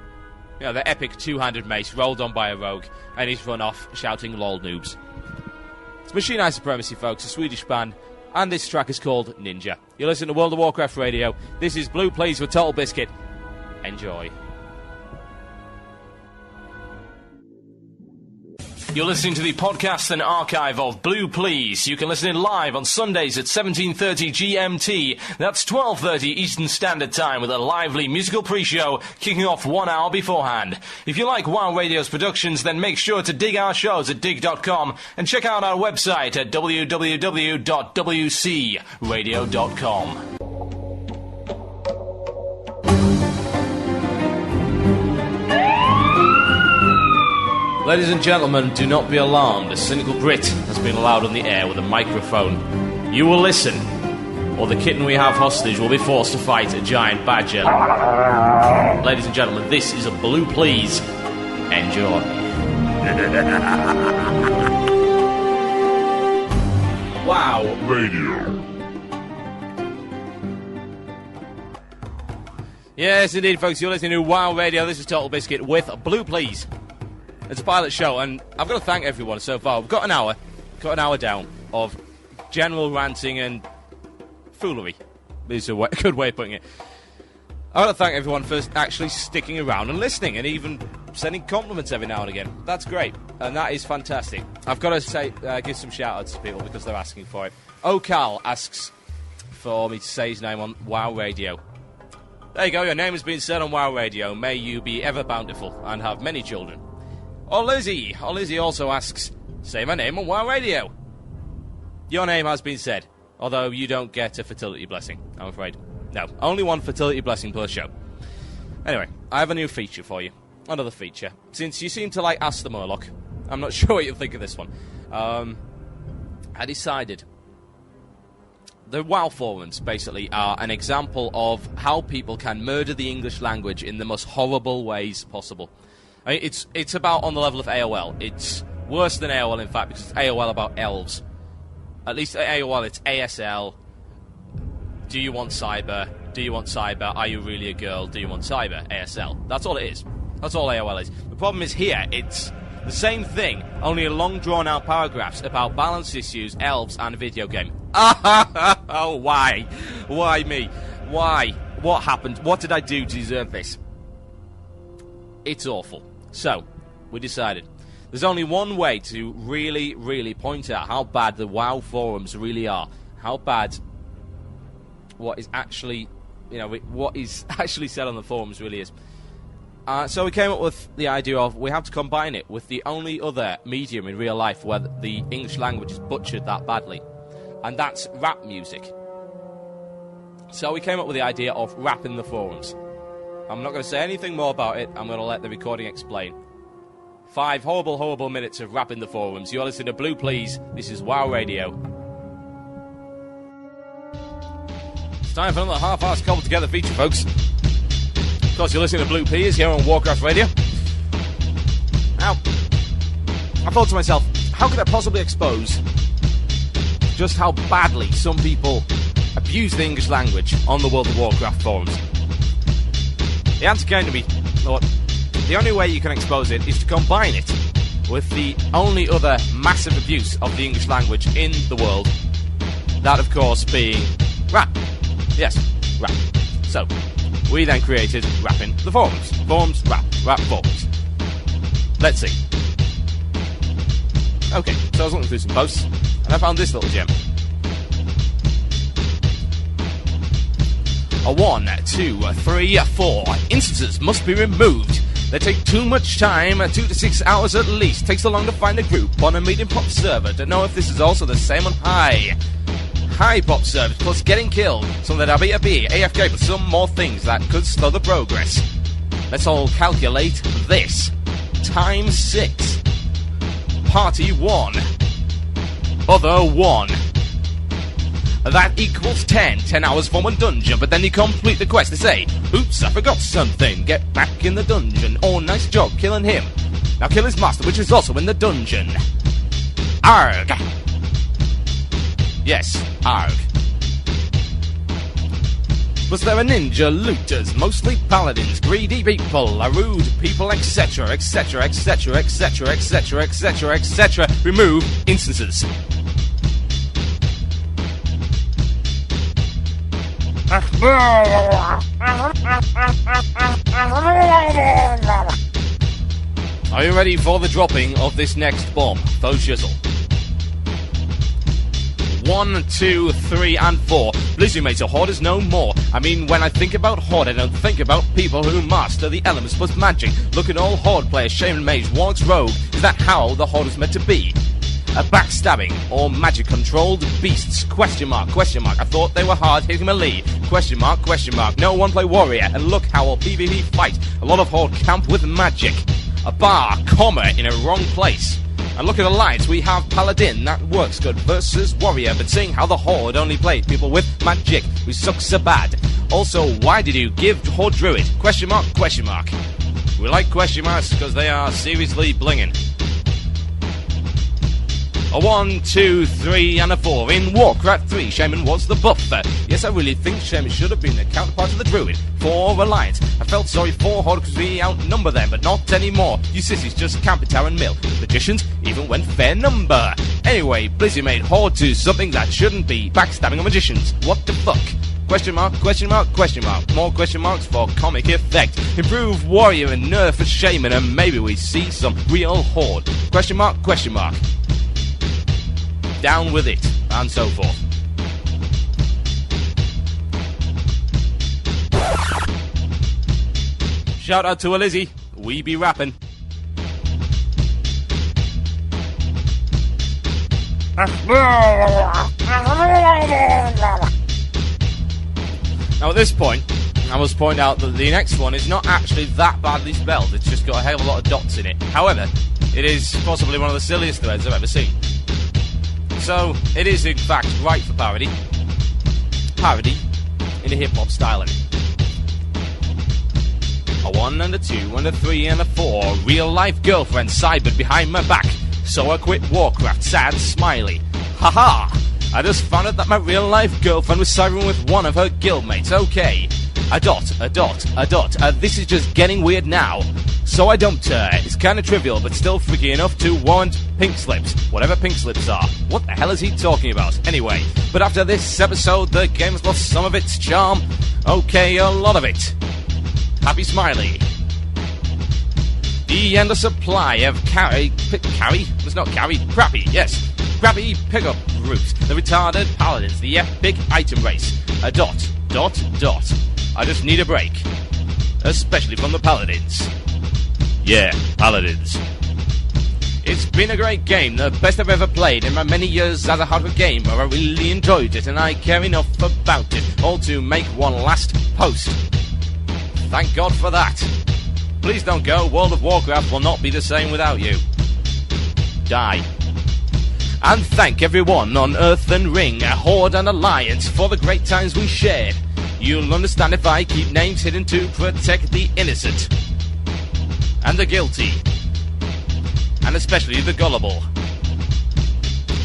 you know, their epic two-handed mace rolled on by a rogue, and he's run off shouting "lol noobs." It's Machine Eye Supremacy, folks, a Swedish band, and this track is called Ninja. You listen to World of Warcraft Radio. This is Blue Please with TotalBiscuit. Enjoy. You're listening to the podcast and archive of Blue Please. You can listen in live on Sundays at 17:30 GMT. That's 12:30 Eastern Standard Time with a lively musical pre-show kicking off 1 hour beforehand. If you like WoW Radio's productions, then make sure to dig our shows at dig.com and check out our website at www.wcradio.com. Ladies and gentlemen, do not be alarmed. A Cynical Brit has been allowed on the air with a microphone. You will listen, or the kitten we have hostage will be forced to fight a giant badger. Ladies and gentlemen, this is a Blue Please. Enjoy. Wow. Radio. Yes, indeed, folks. You're listening to WoW Radio. This is TotalBiscuit with Blue Please. It's a pilot show, and I've got to thank everyone so far. We've got an hour down of general ranting and foolery. Is a good way of putting it. I've got to thank everyone for actually sticking around and listening, and even sending compliments every now and again. That's great, and that is fantastic. I've got to say, give some shout-outs to people because they're asking for it. Okal asks for me to say his name on WoW Radio. There you go, your name has been said on WoW Radio. May you be ever bountiful and have many children. Lizzie also asks, say my name on WoW Radio. Your name has been said, although you don't get a fertility blessing, I'm afraid. No, only one fertility blessing per show. Anyway, I have a new feature for you. Another feature. Since you seem to like Ask the Murloc, I'm not sure what you'll think of this one. I decided the WoW forums basically are an example of how people can murder the English language in the most horrible ways possible. I mean, it's about on the level of AOL. It's worse than AOL, in fact, because it's AOL about elves. At least at AOL, it's ASL. Do you want cyber? Do you want cyber? Are you really a girl? Do you want cyber? ASL. That's all it is. That's all AOL is. The problem is here, it's the same thing, only in long, drawn-out paragraphs about balance issues, elves, and a video game. Oh, why? Why me? Why? What happened? What did I do to deserve this? It's awful. So, we decided there's only one way to really, really point out how bad the WoW forums really are. How bad what is actually, what is actually said on the forums really is. So we came up with the idea of we have to combine it with the only other medium in real life where the English language is butchered that badly. And that's rap music. So we came up with the idea of rapping the forums. I'm not going to say anything more about it. I'm going to let the recording explain. 5 horrible, horrible minutes of rapping the forums. You're listening to Blue Please. This is WoW Radio. It's time for another half-assed cobbled-together feature, folks. Of course, you're listening to Blue Please here on Warcraft Radio. Now, I thought to myself, how could I possibly expose just how badly some people abuse the English language on the World of Warcraft forums? The answer came to me, thought, the only way you can expose it is to combine it with the only other massive abuse of the English language in the world. That, of course, being rap. Yes, rap. So, we then created Rapping the Forums. Forums, rap, rap, forums. Let's see. Okay, so I was looking through some posts, and I found this little gem. 1, 2, 3, 4 instances must be removed. They take too much time, 2 to 6 hours at least. Takes so long to find a group on a medium pop server. Don't know if this is also the same on high. High pop servers plus getting killed. So that I'll be AFK for some more things that could slow the progress. Let's all calculate this. Times 6. Party 1. Other 1. That equals 10. 10 hours for one dungeon, but then you complete the quest. They say, oops, I forgot something. Get back in the dungeon. Oh, nice job killing him. Now kill his master, which is also in the dungeon. Arg. Yes, arg. Was there a ninja looters, mostly paladins, greedy people, rude people, etc., etc., etc., etc., etc., etc., etc. Remove instances. Are you ready for the dropping of this next bomb? Faux shizzle. 1, 2, 3, and 4. Blizzard mates are hoarders no more. I mean, when I think about Horde, I don't think about people who master the elements plus magic. Look at all Horde players, Shaman Mage, Wargs Rogue. Is that how the Horde was meant to be? A backstabbing or magic-controlled beasts? Question mark, question mark. I thought they were hard-hitting melee. Question mark, question mark. No one play warrior, and look how all PvP fight. A lot of Horde camp with magic. A bar, comma, in a wrong place. And look at Alliance, we have Paladin, that works good, versus Warrior, but seeing how the Horde only played people with magic, who suck so bad. Also, why did you give Horde Druid? Question mark, question mark. We like question marks because they are seriously blinging. A 1, 2, 3, and a 4. In Warcraft 3, Shaman was the buffer. Yes, I really think Shaman should have been the counterpart of the Druid. For Alliance, I felt sorry for Horde because we outnumber them, but not anymore. You sissies just camp at Tower and Mill. Magicians even went fair number. Anyway, Blizzard made Horde to something that shouldn't be. Backstabbing on magicians. What the fuck? Question mark, question mark, question mark. More question marks for comic effect. Improve Warrior and nerf a Shaman, and maybe we see some real Horde. Question mark, question mark. Down with it, and so forth. Shout out to a Lizzie, we be rapping. Now at this point, I must point out that the next one is not actually that badly spelled, it's just got a hell of a lot of dots in it. However, it is possibly one of the silliest threads I've ever seen. So, it is in fact right for parody. Parody in a hip-hop styling. A 1 and a 2 and a 3 and a 4. Real-life girlfriend cybered behind my back. So I quit Warcraft, sad smiley. Haha! I just found out that my real-life girlfriend was cybering with one of her guildmates. Okay. A dot, a dot, a dot. This is just getting weird now. So I dumped her. It's kinda trivial, but still freaky enough to warrant pink slips. Whatever pink slips are. What the hell is he talking about? Anyway, but after this episode, the game's lost some of its charm. Okay, a lot of it. Happy smiley. The endless supply of crappy, yes. Crappy pickup groups. The retarded paladins. The epic item race. A dot, dot, dot. I just need a break. Especially from the paladins. Yeah, paladins. It's been a great game, the best I've ever played in my many years as a hardcore gamer. I really enjoyed it and I care enough about it, all to make one last post. Thank God for that. Please don't go, World of Warcraft will not be the same without you. Die. And thank everyone on Earth and Ring, Horde and Alliance, for the great times we shared. You'll understand if I keep names hidden to protect the innocent. And the guilty. And especially the gullible.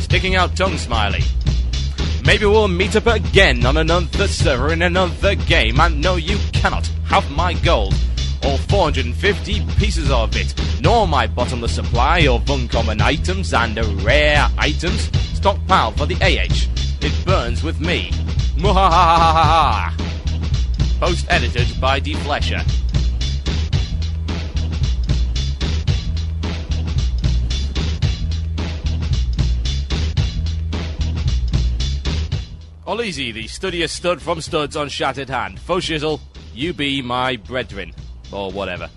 Sticking out tongue smiley. Maybe we'll meet up again on another server in another game. I know you cannot have my gold. or 450 pieces of it, nor my bottomless supply of uncommon items and rare items stockpiled for the AH. It burns with me. Muhahahaha. Post edited by Deflesher. All easy, the studious stud from studs on shattered hand. Faux shizzle, you be my brethren. Or whatever.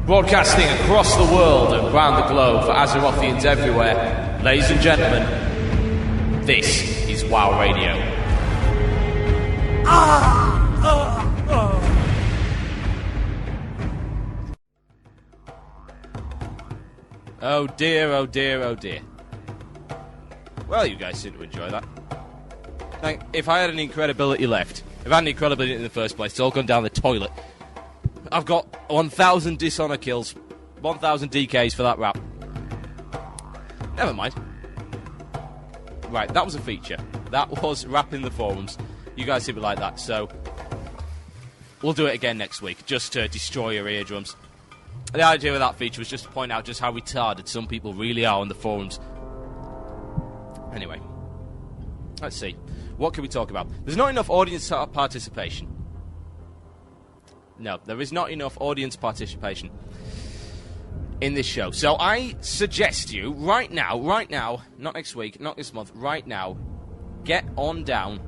Broadcasting across the world and round the globe for Azerothians everywhere, ladies and gentlemen, this is WoW Radio. Oh dear, oh dear, oh dear. Well, you guys seem to enjoy that. Like, if I had any credibility left, if I had any credibility in the first place, it's all gone down the toilet. I've got 1,000 dishonor kills, 1,000 DKs for that rap. Never mind. Right, that was a feature. That was rapping the forums. You guys seem to like that, so we'll do it again next week, just to destroy your eardrums. The idea of that feature was just to point out just how retarded some people really are on the forums. Anyway, let's see. What can we talk about? There's not enough audience participation. No, there is not enough audience participation in this show. So I suggest you, right now, not next week, not this month, right now, get on down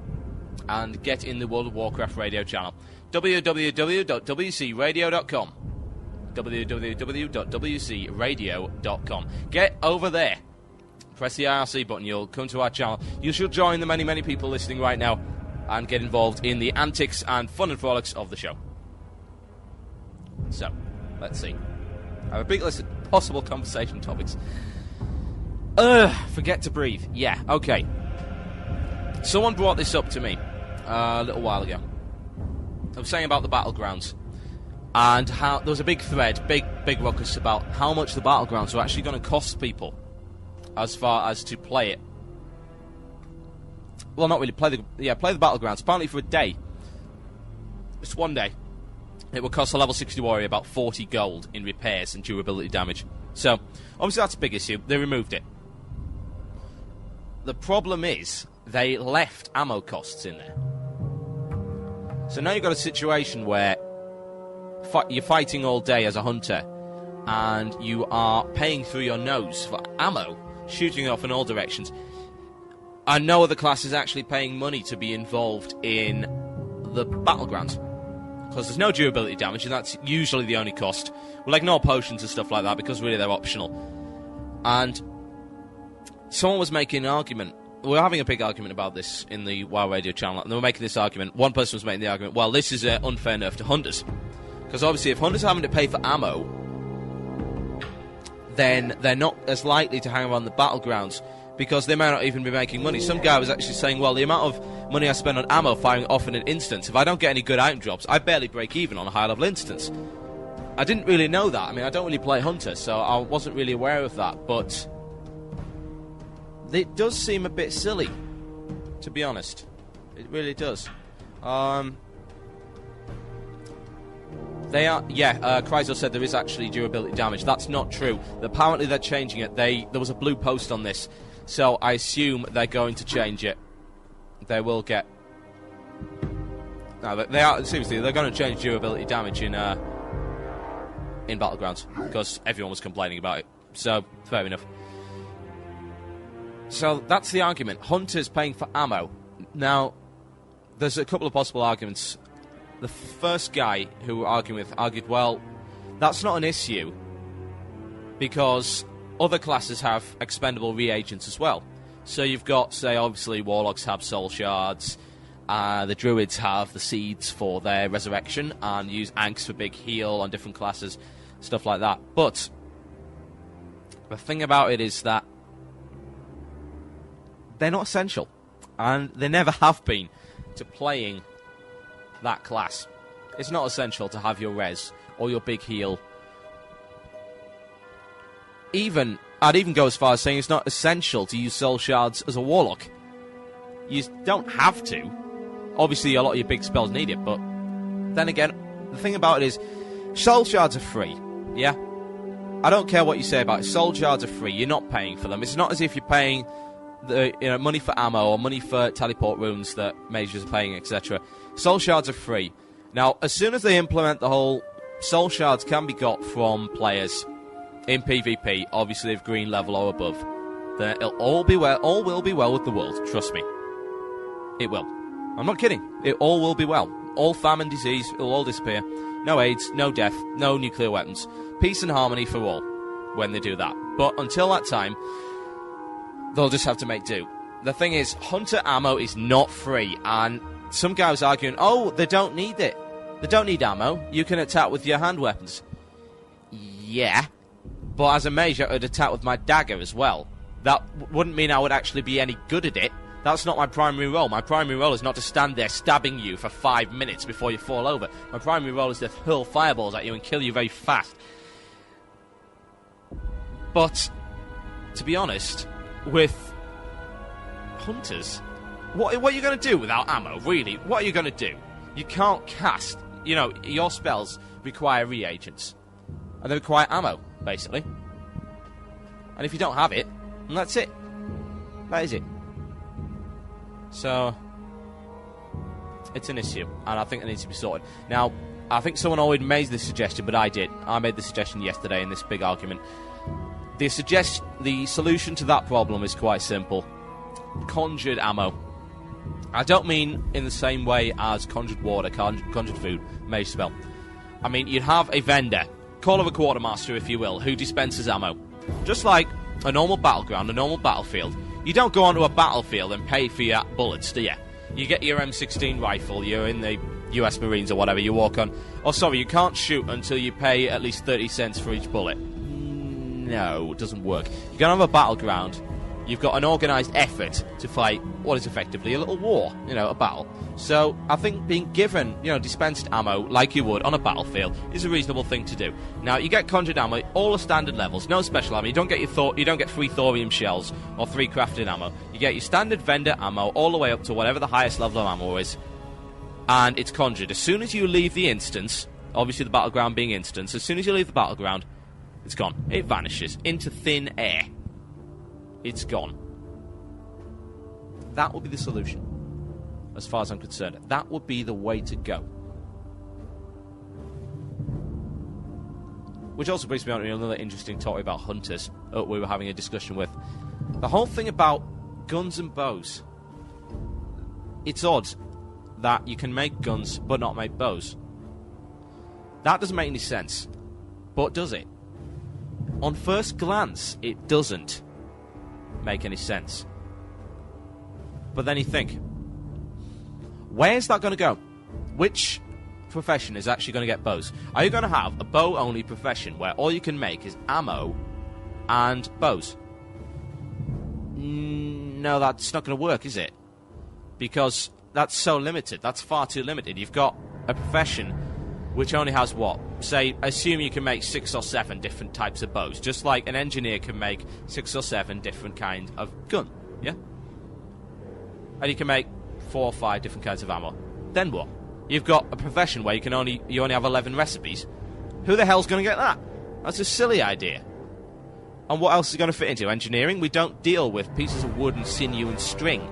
and get in the World of Warcraft radio channel. www.wcradio.com www.wcradio.com. Get over there. Press the IRC button, you'll come to our channel. You should join the many, many people listening right now and get involved in the antics and fun and frolics of the show. So, let's see. I have a big list of possible conversation topics. Forget to breathe. Yeah, okay. Someone brought this up to me a little while ago. I was saying about the battlegrounds and how there was a big thread, big ruckus about how much the battlegrounds are actually going to cost people as far as to play it. Well, not really play the battlegrounds. Apparently for a day, just one day, it would cost a level 60 warrior about 40 gold in repairs and durability damage. So, obviously that's a big issue. They removed it. The problem is, they left ammo costs in there. So now you've got a situation where you're fighting all day as a hunter, and you are paying through your nose for ammo, shooting off in all directions. And no other class is actually paying money to be involved in the battlegrounds. Because there's no durability damage, and that's usually the only cost. We'll ignore potions and stuff like that, because really they're optional. And someone was making an argument. We were having a big argument about this in the WoW Radio channel, and they were making this argument. One person was making the argument, well, this is an unfair nerf to hunters. Because obviously if hunters are having to pay for ammo, then they're not as likely to hang around the battlegrounds, because they may not even be making money. Some guy was actually saying, well, the amount of money I spend on ammo firing off in an instance, if I don't get any good item drops, I barely break even on a high-level instance. I didn't really know that. I mean, I don't really play Hunter, so I wasn't really aware of that, but it does seem a bit silly, to be honest. It really does. Chryso said there is actually durability damage. That's not true. Apparently they're changing it. There was a blue post on this, so I assume they're going to change it. They will get... No, they are, seriously, they're going to change durability damage in Battlegrounds, because everyone was complaining about it. So, fair enough. So, that's the argument. Hunters paying for ammo. Now, there's a couple of possible arguments. The first guy who we were arguing with argued, well, that's not an issue, because other classes have expendable reagents as well. So you've got, say, obviously Warlocks have soul shards, the Druids have the seeds for their resurrection, and use Anks for big heal on different classes, stuff like that. But the thing about it is that they're not essential, and they never have been, to playing that class. It's not essential to have your res or your big heal. I'd even go as far as saying it's not essential to use soul shards as a warlock. You don't have to. Obviously, a lot of your big spells need it, but then again, the thing about it is, soul shards are free, yeah? I don't care what you say about it. Soul shards are free. You're not paying for them. It's not as if you're paying money for ammo or money for teleport runes that mages are paying, etc. Soul shards are free. Now, as soon as they implement the whole soul shards can be got from players in PvP, obviously of green level or above, then it'll all will be well with the world. Trust me. It will. I'm not kidding. It all will be well. All famine, disease, it'll all disappear. No AIDS, no death, no nuclear weapons. Peace and harmony for all when they do that. But until that time, they'll just have to make do. The thing is, hunter ammo is not free, and some guy was arguing, oh, they don't need it. They don't need ammo. You can attack with your hand weapons. Yeah, but as a mage, I would attack with my dagger as well. That wouldn't mean I would actually be any good at it. That's not my primary role. My primary role is not to stand there stabbing you for 5 minutes before you fall over. My primary role is to hurl fireballs at you and kill you very fast. But, to be honest, with hunters, what are you going to do without ammo, really? What are you going to do? You can't cast. You know, your spells require reagents. And they require ammo, basically. And if you don't have it, then that's it. That is it. So, it's an issue, and I think it needs to be sorted. Now, I think someone already made this suggestion, but I did. I made the suggestion yesterday in this big argument. The solution to that problem is quite simple. Conjured ammo. I don't mean in the same way as conjured water, conjured food, mage spell. I mean, you'd have a vendor, call of a quartermaster if you will, who dispenses ammo. Just like a normal battleground, a normal battlefield. You don't go onto a battlefield and pay for your bullets, do you? You get your M16 rifle, you're in the US Marines or whatever, you walk on. Oh, sorry, you can't shoot until you pay at least 30 cents for each bullet. No, it doesn't work. You're going to have a battleground. You've got an organised effort to fight what is effectively a little war, a battle. So I think being given, dispensed ammo like you would on a battlefield is a reasonable thing to do. Now you get conjured ammo, all the standard levels, no special ammo. You don't get 3 thorium shells or 3 crafted ammo. You get your standard vendor ammo all the way up to whatever the highest level of ammo is, and it's conjured. As soon as you leave the instance, obviously the battleground being instance, as soon as you leave the battleground, it's gone. It vanishes into thin air. It's gone. That would be the solution, as far as I'm concerned. That would be the way to go. Which also brings me on to another interesting topic about hunters we were having a discussion with. The whole thing about guns and bows. It's odd that you can make guns but not make bows. That doesn't make any sense. But does it? On first glance, it doesn't make any sense. But then you think, where's that going to go? Which profession is actually going to get bows? Are you going to have a bow-only profession where all you can make is ammo and bows? No, that's not going to work, is it? Because that's so limited. That's far too limited. You've got a profession which only has what? Say, assume you can make 6 or 7 different types of bows, just like an engineer can make 6 or 7 different kinds of gun, yeah? And you can make 4 or 5 different kinds of ammo. Then what? You've got a profession where you only have 11 recipes. Who the hell's going to get that? That's a silly idea. And what else is going to fit into engineering? We don't deal with pieces of wood and sinew and string.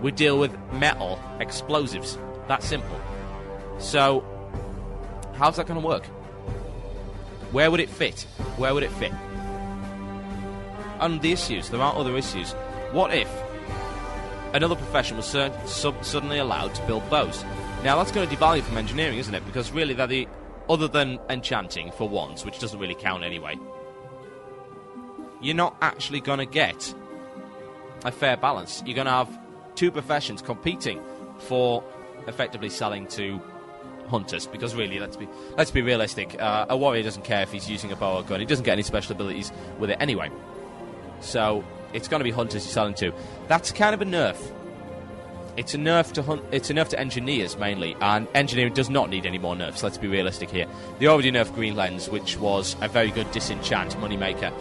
We deal with metal, explosives. That simple. So, how's that going to work? Where would it fit? Where would it fit? And the issues, there are other issues. What if another profession was suddenly allowed to build bows? Now that's going to devalue from engineering, isn't it? Because really they're the, other than enchanting for wands, which doesn't really count anyway, you're not actually going to get a fair balance. You're going to have 2 professions competing for effectively selling to hunters, because really, let's be realistic. A warrior doesn't care if he's using a bow or gun. He doesn't get any special abilities with it anyway. So it's going to be hunters you're selling to. That's kind of a nerf. It's a nerf to engineers mainly, and engineering does not need any more nerfs. Let's be realistic here. They already nerfed Green Lens, which was a very good disenchant moneymaker.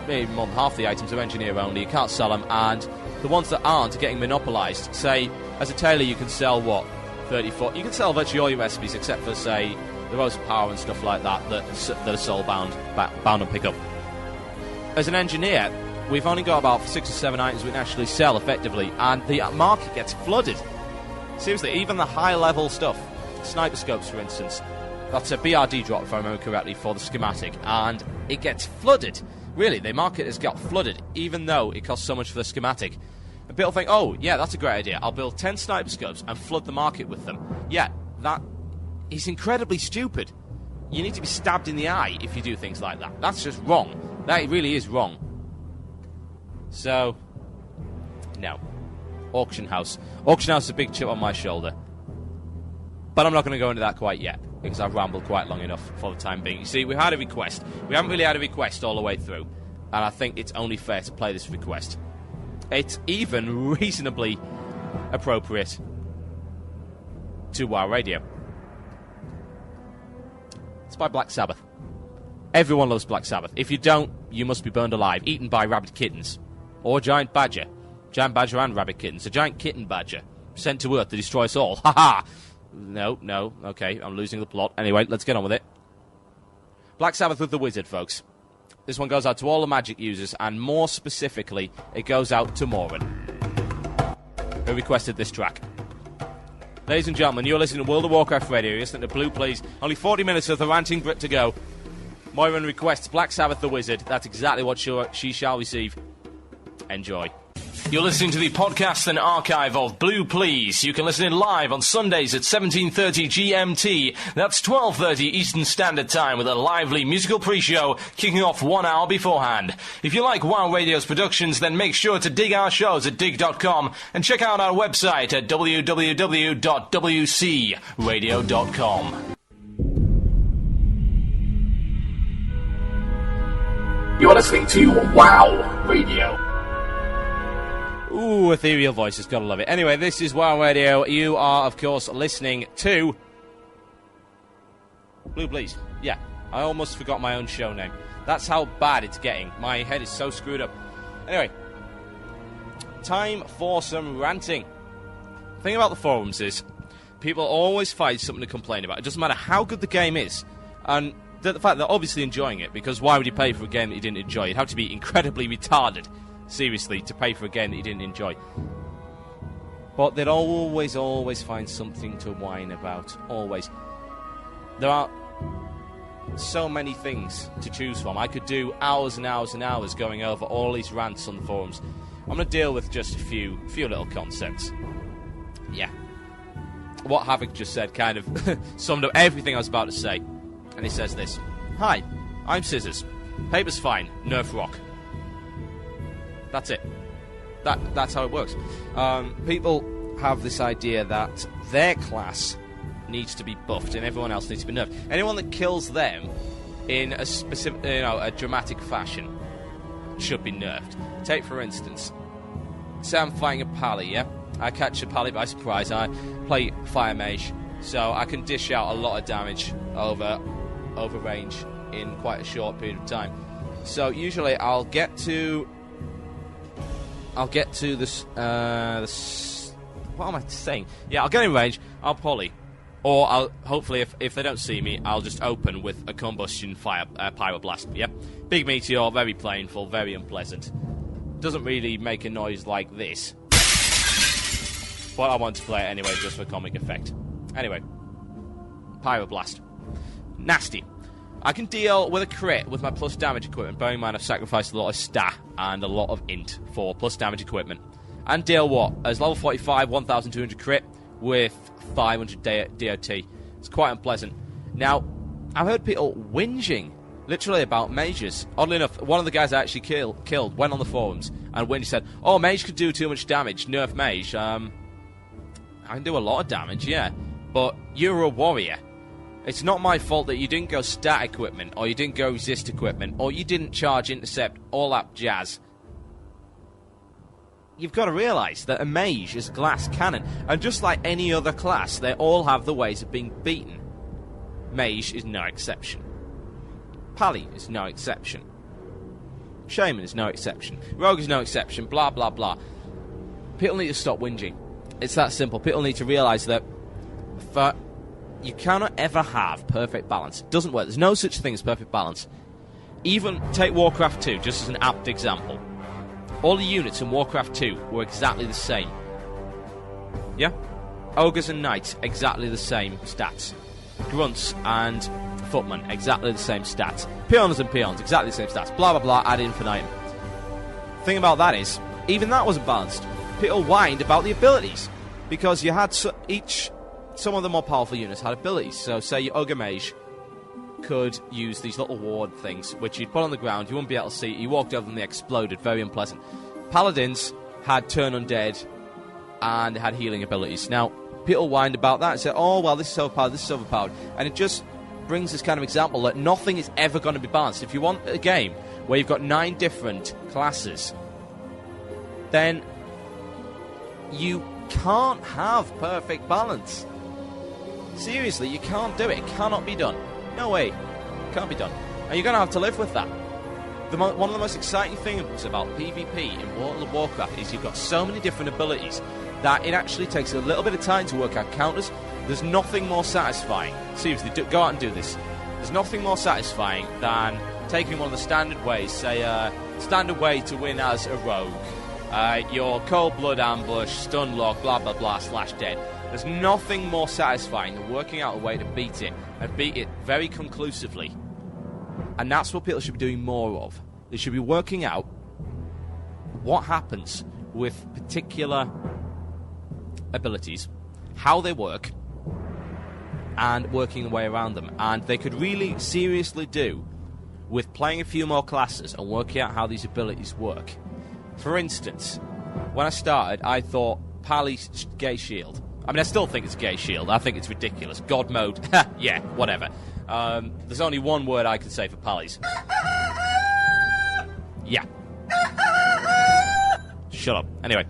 Maybe more than half the items are engineer only. You can't sell them, and the ones that aren't are getting monopolised. Say, as a tailor, you can sell what 34. You can sell virtually all your recipes except for, say, the Rose of Power and stuff like that that are soul bound on pickup. As an engineer, we've only got about 6 or 7 items we can actually sell effectively, and the market gets flooded. Seriously, even the high-level stuff, sniper scopes, for instance, that's a BRD drop, if I remember correctly, for the schematic, and it gets flooded. Really, the market has got flooded, even though it costs so much for the schematic. And people think, oh, yeah, that's a great idea. I'll build 10 sniper scopes and flood the market with them. Yeah, that is incredibly stupid. You need to be stabbed in the eye if you do things like that. That's just wrong. That really is wrong. So, no. Auction House. Auction House is a big chip on my shoulder. But I'm not going to go into that quite yet, because I've rambled quite long enough for the time being. You see, we had a request. We haven't really had a request all the way through, and I think it's only fair to play this request. It's even reasonably appropriate to WoW Radio. It's by Black Sabbath. Everyone loves Black Sabbath. If you don't, you must be burned alive, eaten by rabbit kittens. Or giant badger. Giant badger and rabbit kittens. A giant kitten badger. Sent to Earth to destroy us all. Ha ha! No. Okay, I'm losing the plot. Anyway, let's get on with it. Black Sabbath with the Wizard, folks. This one goes out to all the Magic users, and more specifically, it goes out to Morin, who requested this track. Ladies and gentlemen, you're listening to World of Warcraft Radio. You're listening to Blue Please. Only 40 minutes of the ranting Brit to go. Moiran requests Black Sabbath the Wizard. That's exactly what she shall receive. Enjoy. You're listening to the podcast and archive of Blue Please. You can listen in live on Sundays at 17:30 GMT. That's 12:30 Eastern Standard Time, with a lively musical pre-show kicking off 1 hour beforehand. If you like WoW Radio's productions, then make sure to dig our shows at dig.com and check out our website at www.wcradio.com. You're listening to WoW Radio. Ooh, ethereal voices, gotta love it. Anyway, this is WoW Radio. You are, of course, listening to Blue Please. Yeah, I almost forgot my own show name. That's how bad it's getting. My head is so screwed up. Anyway, time for some ranting. The thing about the forums is, people always find something to complain about. It doesn't matter how good the game is. And the fact they're obviously enjoying it, because why would you pay for a game that you didn't enjoy? You'd have to be incredibly retarded, seriously, to pay for a game that you didn't enjoy. But they'd always find something to whine about. Always. There are so many things to choose from. I could do hours and hours and hours going over all these rants on the forums. I'm going to deal with just a few little concepts. Yeah. What Havoc just said kind of summed up everything I was about to say. And he says this: "Hi, I'm Scissors. Paper's fine, nerf rock." That's it. That's how it works. People have this idea that their class needs to be buffed and everyone else needs to be nerfed. Anyone that kills them in a specific, a dramatic fashion should be nerfed. Take, for instance, say I'm fighting a pally, yeah? I catch a pally by surprise. I play Fire Mage, so I can dish out a lot of damage over range in quite a short period of time. So usually I'll get to this. What am I saying? Yeah, I'll get in range. I'll poly, or I'll hopefully, if they don't see me, I'll just open with a combustion fire pyroblast. Yep, big meteor, very painful, very unpleasant. Doesn't really make a noise like this, but I want to play it anyway, just for comic effect. Anyway, pyroblast, nasty. I can deal with a crit with my plus damage equipment, bearing in mind I've sacrificed a lot of stat and a lot of int for plus damage equipment. And deal what? As level 45, 1200 crit with 500 DOT. It's quite unpleasant. Now, I've heard people whinging, literally, about mages. Oddly enough, one of the guys I actually killed went on the forums and whinged, said, "Oh, mage could do too much damage, nerf mage." I can do a lot of damage, yeah, but you're a warrior. It's not my fault that you didn't go stat equipment, or you didn't go resist equipment, or you didn't charge intercept, all that jazz. you've got to realise that a mage is a glass cannon, and just like any other class, they all have the ways of being beaten. Mage is no exception. Pally is no exception. Shaman is no exception. Rogue is no exception. Blah, blah, blah. People need to stop whinging. It's that simple. People need to realise that you cannot ever have perfect balance. It doesn't work. There's no such thing as perfect balance. Even take Warcraft 2, just as an apt example. All the units in Warcraft 2 were exactly the same. Yeah? Ogres and Knights, exactly the same stats. Grunts and Footmen, exactly the same stats. Peons and Peons, exactly the same stats. Blah, blah, blah, ad infinitum. Thing about that is, even that wasn't balanced. People whined about the abilities. Because you had some of the more powerful units had abilities. So, say your Ogre Mage could use these little ward things, which you'd put on the ground, you wouldn't be able to see, you walked over them, they exploded, very unpleasant. Paladins had Turn Undead, and they had healing abilities. Now, people whined about that and said, oh, well, this is overpowered, this is overpowered. And it just brings this kind of example that nothing is ever going to be balanced. If you want a game where you've got 9 different classes, then you can't have perfect balance. Seriously, you can't do it. It cannot be done. No way. It can't be done. And you're going to have to live with that. One of the most exciting things about PvP in World of Warcraft is you've got so many different abilities that it actually takes a little bit of time to work out counters. There's nothing more satisfying. Seriously, go out and do this. There's nothing more satisfying than taking one of the standard ways, say, standard way to win as a rogue. Your cold blood ambush, stun lock, blah, blah, blah, / dead. There's nothing more satisfying than working out a way to beat it, and beat it very conclusively. And that's what people should be doing more of. They should be working out what happens with particular abilities, how they work, and working the way around them. And they could really seriously do with playing a few more classes and working out how these abilities work. For instance, when I started, I thought Pally's gay shield. I mean, I still think it's gay shield. I think it's ridiculous. God mode, yeah, whatever. There's only one word I can say for Pally's. Yeah. Shut up. Anyway.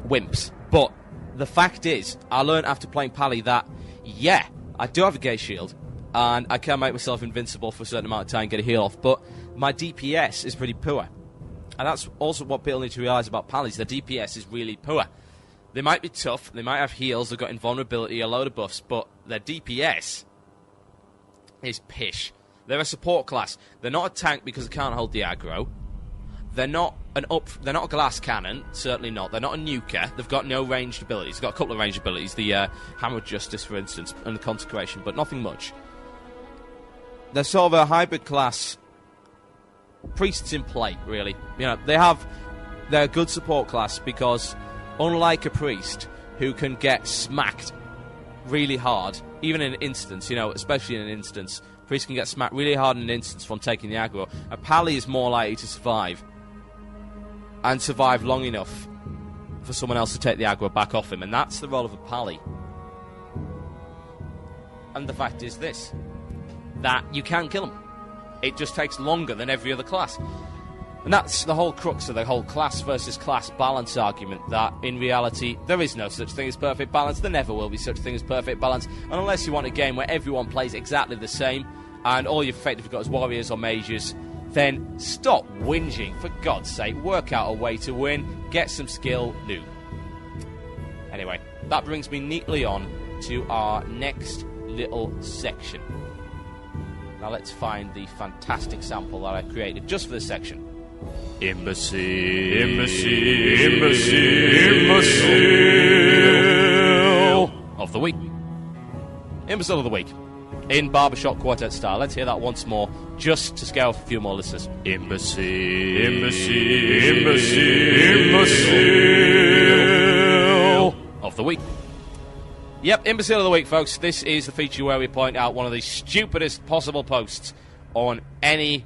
Wimps. But the fact is, I learned after playing Pally that, yeah, I do have a gay shield, and I can make myself invincible for a certain amount of time and get a heal off, but my DPS is pretty poor. And that's also what people need to realise about Pallies. Their DPS is really poor. They might be tough, they might have heals, they've got invulnerability, a load of buffs, but their DPS is pish. They're a support class. They're not a tank because they can't hold the aggro. They're not they're not a glass cannon, certainly not. They're not a nuker. They've got no ranged abilities. They've got a couple of ranged abilities, the Hammer of Justice, for instance, and the Consecration, but nothing much. They're sort of a hybrid class. Priests in play, really. You know, they're a good support class because, unlike a priest who can get smacked really hard, even in an instance, you know, especially in an instance, priest can get smacked really hard in an instance from taking the aggro. A Pally is more likely to survive, and survive long enough for someone else to take the aggro back off him, and that's the role of a Pally. And the fact is this, that you can kill him. It just takes longer than every other class. And that's the whole crux of the whole class versus class balance argument, that in reality there is no such thing as perfect balance. There never will be such thing as perfect balance, and unless you want a game where everyone plays exactly the same and all you've effectively got is warriors or mages, then stop whinging, for God's sake. Work out a way to win, get some skill, noob. Anyway, that brings me neatly on to our next little section. Now let's find the fantastic sample that I created just for this section. Imbecile. Imbecile. Imbecile. Imbecile of the week. Imbecile of the week. In barbershop quartet style. Let's hear that once more, just to scare off a few more listeners. Imbecile. Imbecile. Imbecile. Imbecile of the week. Yep, Imbecile of the Week, folks. This is the feature where we point out one of the stupidest possible posts on any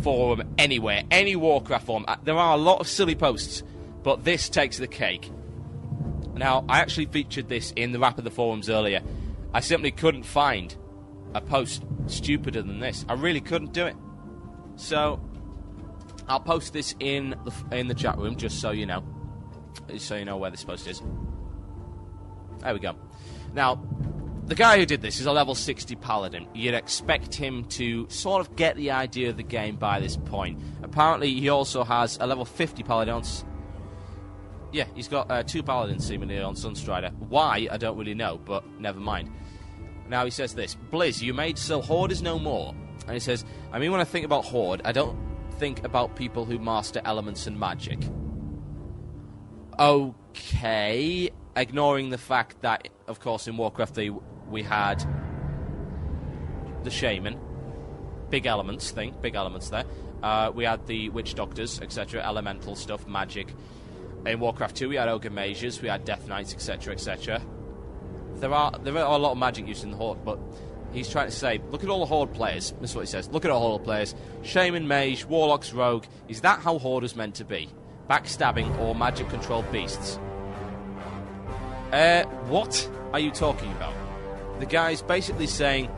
forum, anywhere, any Warcraft forum. There are a lot of silly posts, but this takes the cake. Now, I actually featured this in the wrap of the forums earlier. I simply couldn't find a post stupider than this. I really couldn't do it. So, I'll post this in the chat room, just so you know where this post is. There we go. Now, the guy who did this is a level 60 paladin. You'd expect him to sort of get the idea of the game by this point. Apparently, he also has a level 50 paladin on... Yeah, he's got 2 paladins seemingly on Sunstrider. Why, I don't really know, but never mind. Now he says this: Blizz, you made so Horde is no more. And he says, I mean, when I think about Horde, I don't think about people who master elements and magic. Okay, ignoring the fact that, of course, in Warcraft we had the Shaman, big elements there. We had the Witch Doctors, etc., elemental stuff, magic. In Warcraft 2 we had Ogre Mages, we had Death Knights, etc., etc. There are a lot of magic used in the Horde, but he's trying to say, look at all the Horde players. This is what he says. Look at all the Horde players. Shaman, Mage, Warlocks, Rogue. Is that how Horde is meant to be? Backstabbing or magic-controlled beasts? What are you talking about? The guy's basically saying,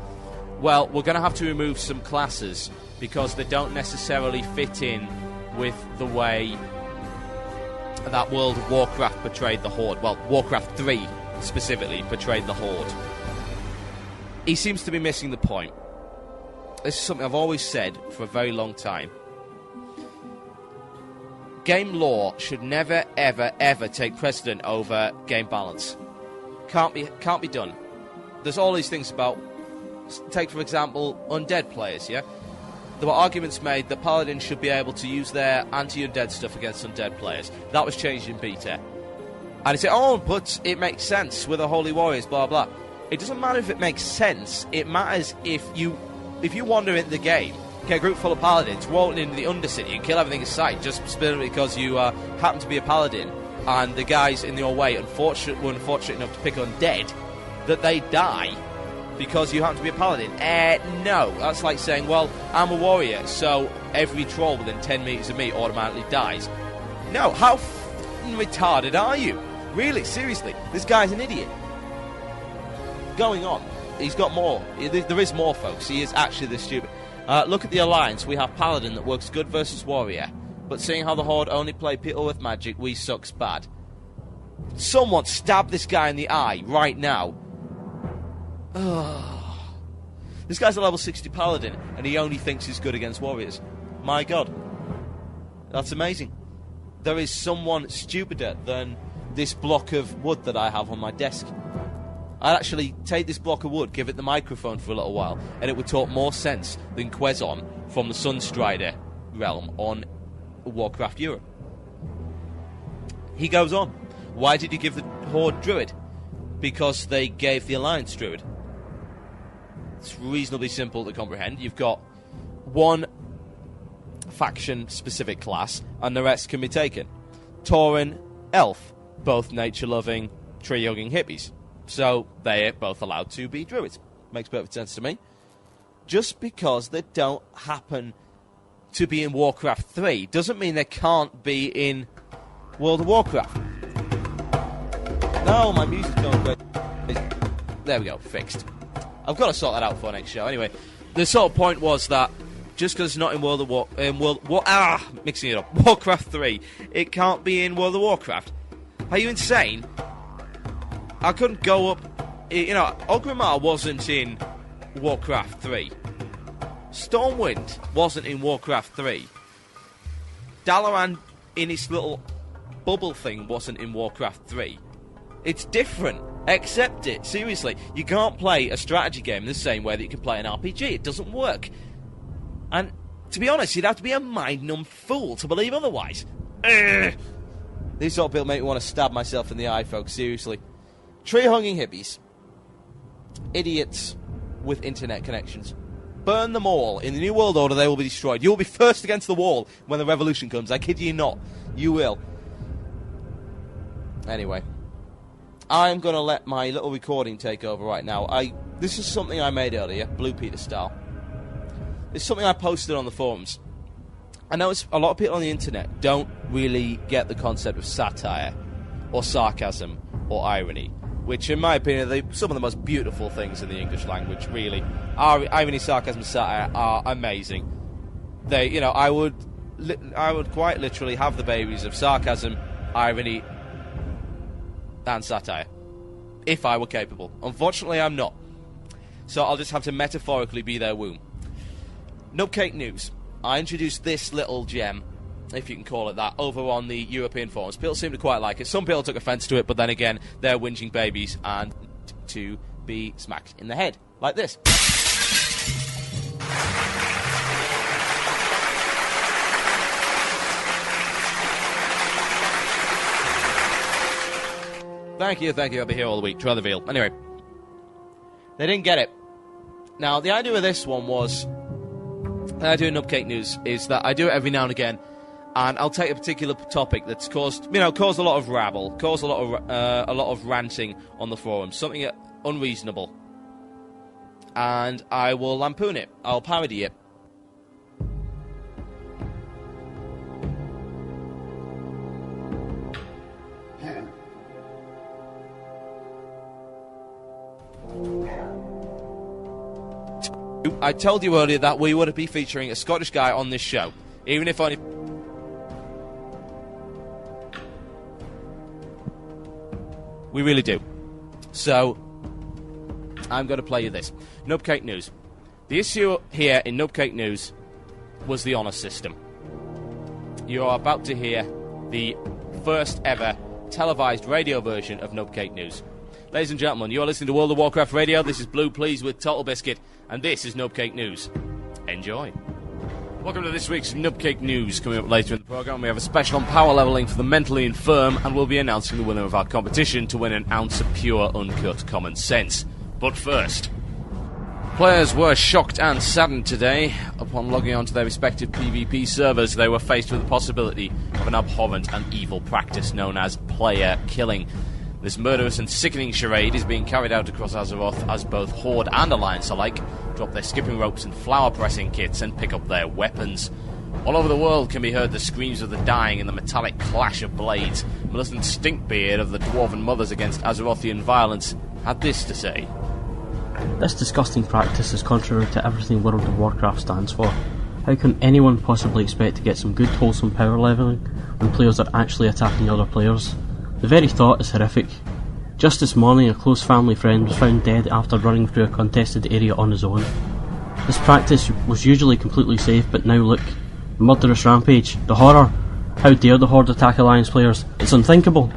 well, we're going to have to remove some classes because they don't necessarily fit in with the way that World of Warcraft portrayed the Horde. Well, Warcraft 3 specifically portrayed the Horde. He seems to be missing the point. This is something I've always said for a very long time. Game lore should never, ever, ever take precedent over game balance. Can't be done. There's all these things about... Take, for example, undead players, yeah? There were arguments made that Paladins should be able to use their anti-undead stuff against undead players. That was changed in beta. And he said, oh, but it makes sense with the Holy Warriors, blah, blah. It doesn't matter if it makes sense. It matters if you wander into the game, get a group full of Paladins, walk into the Undercity and kill everything in sight just specifically because you happen to be a Paladin, and the guys in your way were unfortunate enough to pick undead, that they die because you happen to be a Paladin. No. That's like saying, well, I'm a warrior, so every troll within 10 meters of me automatically dies. No, how retarded are you? Really, seriously, this guy's an idiot. Going on, he's got more. There is more, folks. He is actually this stupid. Look at the alliance. We have Paladin that works good versus warrior, but seeing how the Horde only play people with magic, we sucks bad. Someone stab this guy in the eye right now. This guy's a level 60 Paladin, and he only thinks he's good against warriors. My God. That's amazing. There is someone stupider than this block of wood that I have on my desk. I'd actually take this block of wood, give it the microphone for a little while, and it would talk more sense than Quezon from the Sunstrider realm on Warcraft Europe. He goes on. Why did you give the Horde Druid? Because they gave the Alliance Druid. It's reasonably simple to comprehend. You've got one faction-specific class, and the rest can be taken. Tauren, Elf, both nature-loving, tree-hugging hippies. So they're both allowed to be druids. Makes perfect sense to me. Just because they don't happen to be in Warcraft 3 doesn't mean they can't be in World of Warcraft. No, my music's going crazy. There we go, fixed. I've got to sort that out for next show. Anyway, the sort of point was that just because it's not in mixing it up. Warcraft 3, it can't be in World of Warcraft. Are you insane? I couldn't go up... Orgrimmar wasn't in Warcraft 3. Stormwind wasn't in Warcraft 3. Dalaran in his little bubble thing wasn't in Warcraft 3. It's different. Accept it. Seriously. You can't play a strategy game in the same way that you can play an RPG. It doesn't work. And, to be honest, you'd have to be a mind-numb fool to believe otherwise. These sort of people make me want to stab myself in the eye, folks. Seriously. Tree-hugging hippies. Idiots with internet connections. Burn them all. In the New World Order, they will be destroyed. You will be first against the wall when the revolution comes. I kid you not. You will. Anyway. I'm going to let my little recording take over right now. This is something I made earlier, Blue Peter style. It's something I posted on the forums. I know a lot of people on the internet don't really get the concept of satire, or sarcasm, or irony, which, in my opinion, are some of the most beautiful things in the English language, really. Irony, sarcasm, satire are amazing. I would I would quite literally have the babies of sarcasm, irony, and satire, if I were capable. Unfortunately, I'm not. So I'll just have to metaphorically be their womb. Nubcake News. I introduced this little gem, if you can call it that, over on the European forums. People seem to quite like it. Some people took offence to it, but then again, they're whinging babies and to be smacked in the head, like this. Thank you, I'll be here all the week. Try the veal. Anyway, they didn't get it. Now, the idea of this one was, the idea of Nubcake News is that I do it every now and again, and I'll take a particular topic that's caused a lot of rabble, caused a lot of ranting on the forums, something unreasonable, and I will lampoon it. I'll parody it. I told you earlier that we would be featuring a Scottish guy on this show, even if only... We really do. So, I'm going to play you this. Nubcake News. The issue here in Nubcake News was the honour system. You are about to hear the first ever televised radio version of Nubcake News. Ladies and gentlemen, you are listening to World of Warcraft Radio. This is Blue Please with TotalBiscuit, and this is Nubcake News. Enjoy. Welcome to this week's Nubcake News. Coming up later in the programme, we have a special on power levelling for the mentally infirm, and we'll be announcing the winner of our competition to win an ounce of pure, uncut common sense. But first, players were shocked and saddened today. Upon logging onto their respective PvP servers, they were faced with the possibility of an abhorrent and evil practice known as player killing. This murderous and sickening charade is being carried out across Azeroth as both Horde and Alliance alike drop their skipping ropes and flower pressing kits and pick up their weapons. All over the world can be heard the screams of the dying and the metallic clash of blades. Millicent Stinkbeard of the Dwarven Mothers against Azerothian violence had this to say. This disgusting practice is contrary to everything World of Warcraft stands for. How can anyone possibly expect to get some good wholesome power levelling when players are actually attacking other players? The very thought is horrific. Just this morning, a close family friend was found dead after running through a contested area on his own. This practice was usually completely safe, but now look. The murderous rampage, the horror. How dare the Horde attack Alliance players? It's unthinkable.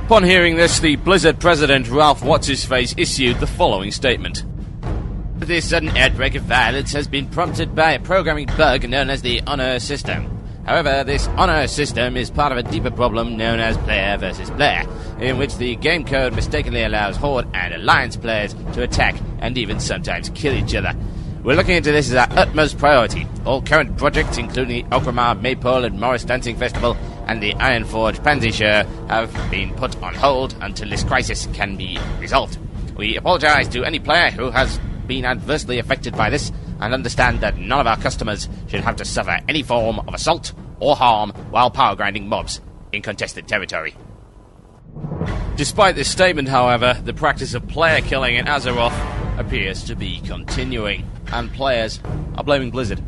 Upon hearing this, the Blizzard president, Ralph What's-His-Face, issued the following statement. This sudden outbreak of violence has been prompted by a programming bug known as the Honor System. However, this honor system is part of a deeper problem known as player versus player, in which the game code mistakenly allows Horde and Alliance players to attack and even sometimes kill each other. We're looking into this as our utmost priority. All current projects, including the Okramar Maypole and Morris Dancing Festival and the Ironforge Pansy Show, have been put on hold until this crisis can be resolved. We apologise to any player who has been adversely affected by this, and understand that none of our customers should have to suffer any form of assault or harm while power grinding mobs in contested territory. Despite this statement, however, the practice of player killing in Azeroth appears to be continuing, and players are blaming Blizzard.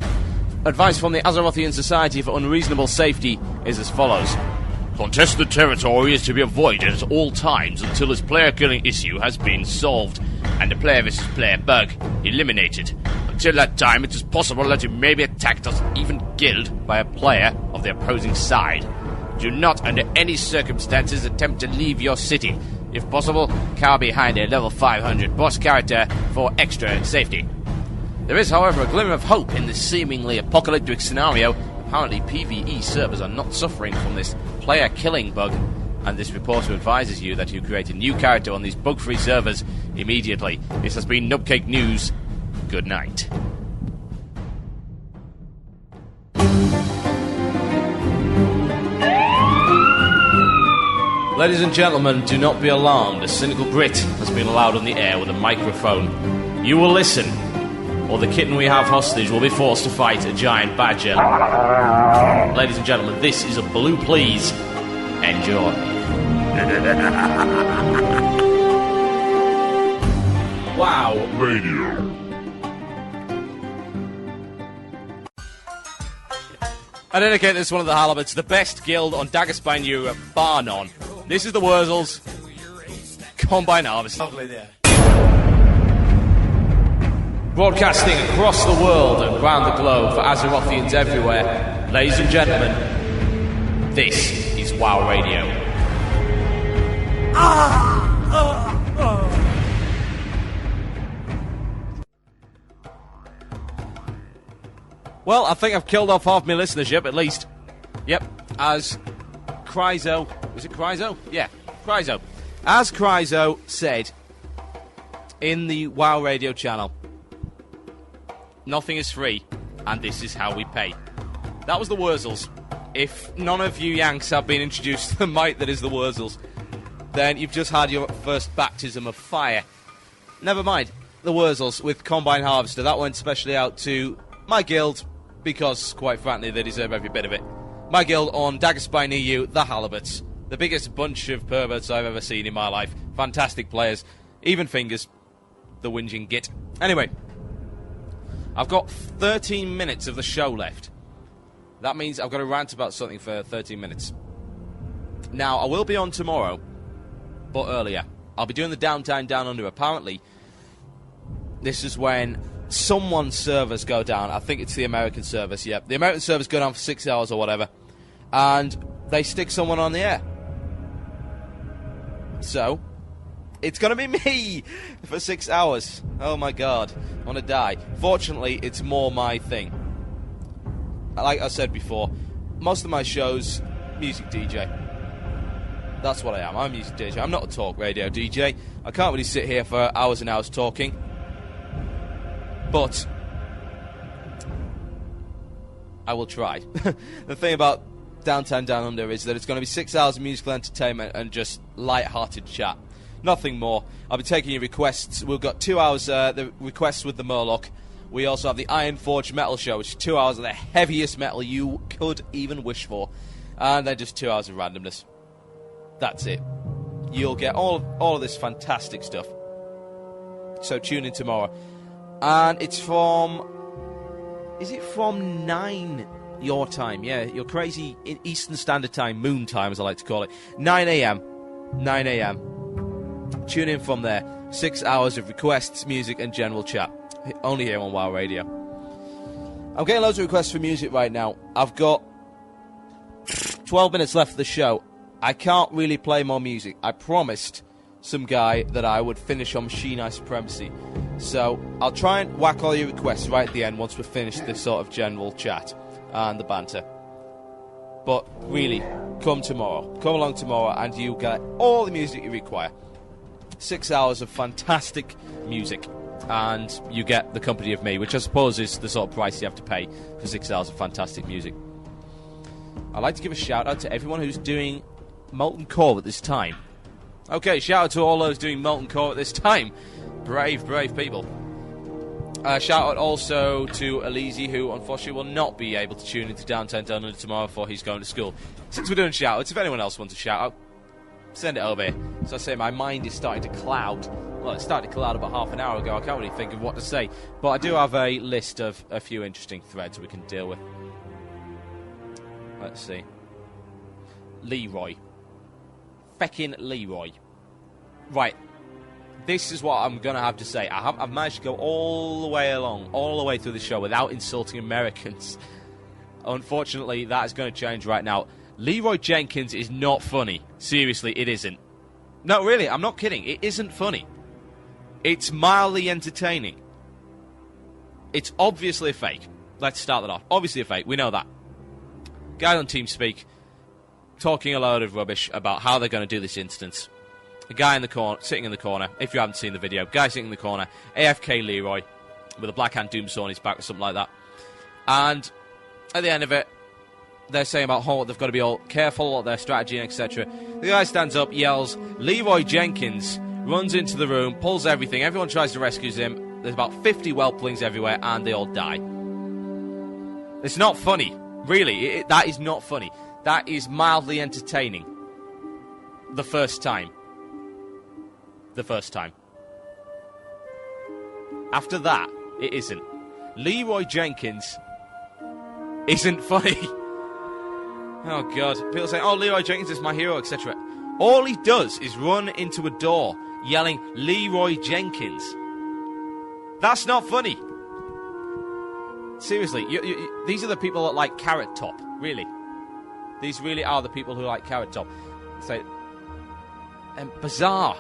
Advice from the Azerothian Society for Unreasonable Safety is as follows. Contested territory is to be avoided at all times until this player killing issue has been solved and the player versus player bug eliminated. Until that time, it is possible that you may be attacked or even killed by a player of the opposing side. Do not, under any circumstances, attempt to leave your city. If possible, cower behind a level 500 boss character for extra safety. There is, however, a glimmer of hope in this seemingly apocalyptic scenario. Apparently, PvE servers are not suffering from this player-killing bug, and this reporter advises you that you create a new character on these bug-free servers immediately. This has been Nubcake News. Good night. Ladies and gentlemen, do not be alarmed. A Cynical Brit has been allowed on the air with a microphone. You will listen, or the kitten we have hostage will be forced to fight a giant badger. Ladies and gentlemen, this is a Blue Please. Enjoy. Wow. Radio. I dedicate this one to the Halibuts, the best guild on Daggerspine Europe, bar none. This is the Wurzels. Combine Harvest. Lovely there. Broadcasting across the world and around the globe for Azerothians everywhere. Ladies and gentlemen, this is WoW Radio. Well, I think I've killed off half my listenership, at least. Yep, as Chryso... Was it Chryso? Yeah, Chryso. As Chryso said in the WoW Radio channel, nothing is free, and this is how we pay. That was the Wurzels. If none of you Yanks have been introduced to the might that is the Wurzels, then you've just had your first baptism of fire. Never mind, the Wurzels with Combine Harvester. That went specially out to my guild, because, quite frankly, they deserve every bit of it. My guild on Daggerspine EU, the Halibuts. The biggest bunch of perverts I've ever seen in my life. Fantastic players. Even fingers. The whinging git. Anyway, I've got 13 minutes of the show left. That means I've got to rant about something for 13 minutes. Now, I will be on tomorrow, but earlier. I'll be doing the Downtime Down Under. Apparently, this is when someone's servers go down. I think it's the American servers, yeah. The American servers go down for 6 hours or whatever, and they stick someone on the air. So, it's going to be me for 6 hours. Oh my god, I want to die. Fortunately, it's more my thing. Like I said before, most of my shows, music DJ. That's what I am. I'm a music DJ. I'm not a talk radio DJ. I can't really sit here for hours and hours talking. But I will try. The thing about Downtown Down Under is that it's going to be 6 hours of musical entertainment and just light-hearted chat. Nothing more. I'll be taking your requests. We've got 2 hours, the requests with the Murloc. We also have the Iron Forge Metal Show, which is 2 hours of the heaviest metal you could even wish for. And then just 2 hours of randomness. That's it. You'll get all of this fantastic stuff. So tune in tomorrow. And it's from... Is it from 9 your time? Yeah, your crazy Eastern Standard Time, moon time as I like to call it. 9 a.m. 9 a.m. Tune in from there. 6 hours of requests, music and general chat. Only here on WoW Radio. I'm getting loads of requests for music right now. I've got 12 minutes left of the show. I can't really play more music. I promised some guy that I would finish on Machine Eye Supremacy. So I'll try and whack all your requests right at the end once we've finished this sort of general chat and the banter. But really, come tomorrow. Come along tomorrow and you get all the music you require. 6 hours of fantastic music. And you get the company of me, which I suppose is the sort of price you have to pay for 6 hours of fantastic music. I'd like to give a shout out to everyone who's doing Molten Core at this time. Okay, shout out to all those doing Molten Core at this time. Brave, brave people. Shout out also to Elise, who unfortunately will not be able to tune into Downtown Down Under tomorrow before he's going to school. Since we're doing shout outs, if anyone else wants a shout out, send it over here. So I say my mind is starting to cloud. Well, it started to cloud about half an hour ago. I can't really think of what to say. But I do have a list of a few interesting threads we can deal with. Let's see. Leroy. Feckin' Leroy. Right. This is what I'm going to have to say. I've managed to go all the way along, all the way through the show without insulting Americans. Unfortunately, that is going to change right now. Leroy Jenkins is not funny. Seriously, it isn't. No, really, I'm not kidding. It isn't funny. It's mildly entertaining. It's obviously a fake. Let's start that off. Obviously a fake. We know that. Guy on TeamSpeak talking a load of rubbish about how they're going to do this instance. A guy in the corner, sitting in the corner, if you haven't seen the video, guy sitting in the corner, AFK Leroy, with a Black Hand Doomsaw on his back or something like that. And at the end of it, they're saying about how they've got to be all careful of their strategy and etc. The guy stands up, yells, Leroy Jenkins, runs into the room, pulls everything, everyone tries to rescue him, there's about 50 whelplings everywhere, and they all die. It's not funny. Really, that is not funny. That is mildly entertaining. The first time. The first time. After that, it isn't. Leroy Jenkins isn't funny. Oh, God. People say, oh, Leroy Jenkins is my hero, etc. All he does is run into a door yelling, Leroy Jenkins. That's not funny. Seriously, these are the people that like Carrot Top, really. These really are the people who like Carrot Top. So, bizarre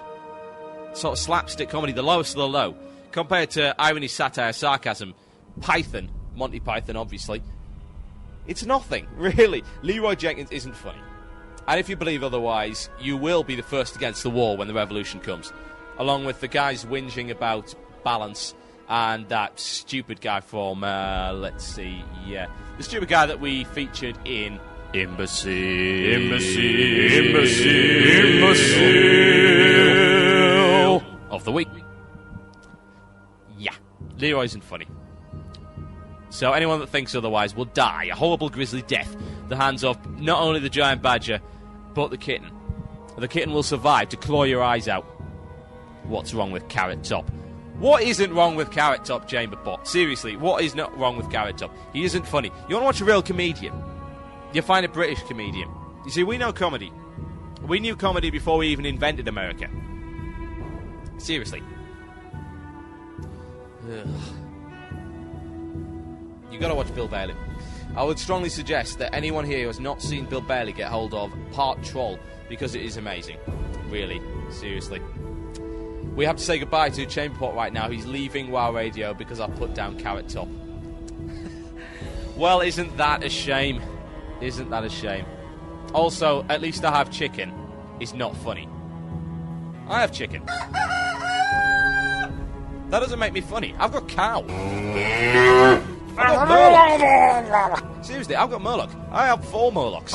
sort of slapstick comedy, the lowest of the low, compared to irony, satire, sarcasm, Python, Monty Python, obviously. It's nothing, really. Leroy Jenkins isn't funny. And if you believe otherwise, you will be the first against the wall when the revolution comes. Along with the guys whinging about balance and that stupid guy from, let's see, the stupid guy that we featured in Imbecile of the week. Yeah, Leroy isn't funny. So anyone that thinks otherwise will die a horrible grisly death at the hands of not only the giant badger, but the kitten. The kitten will survive to claw your eyes out. What's wrong with Carrot Top? What isn't wrong with Carrot Top, Chamberbot? Seriously, what is not wrong with Carrot Top? He isn't funny. You want to watch a real comedian? You find a British comedian. You see, we know comedy. We knew comedy before we even invented America. Seriously. Ugh. You gotta watch Bill Bailey. I would strongly suggest that anyone here who has not seen Bill Bailey get hold of Part Troll, because it is amazing. Really, seriously. We have to say goodbye to Chamberpot right now. He's leaving WoW Radio because I put down Carrot Top. Well, isn't that a shame? Isn't that a shame? Also, at least I have chicken. It's not funny. I have chicken. That doesn't make me funny. I've got cow. I've got Murloc. Seriously, I've got Murloc. I have 4 Murlocs.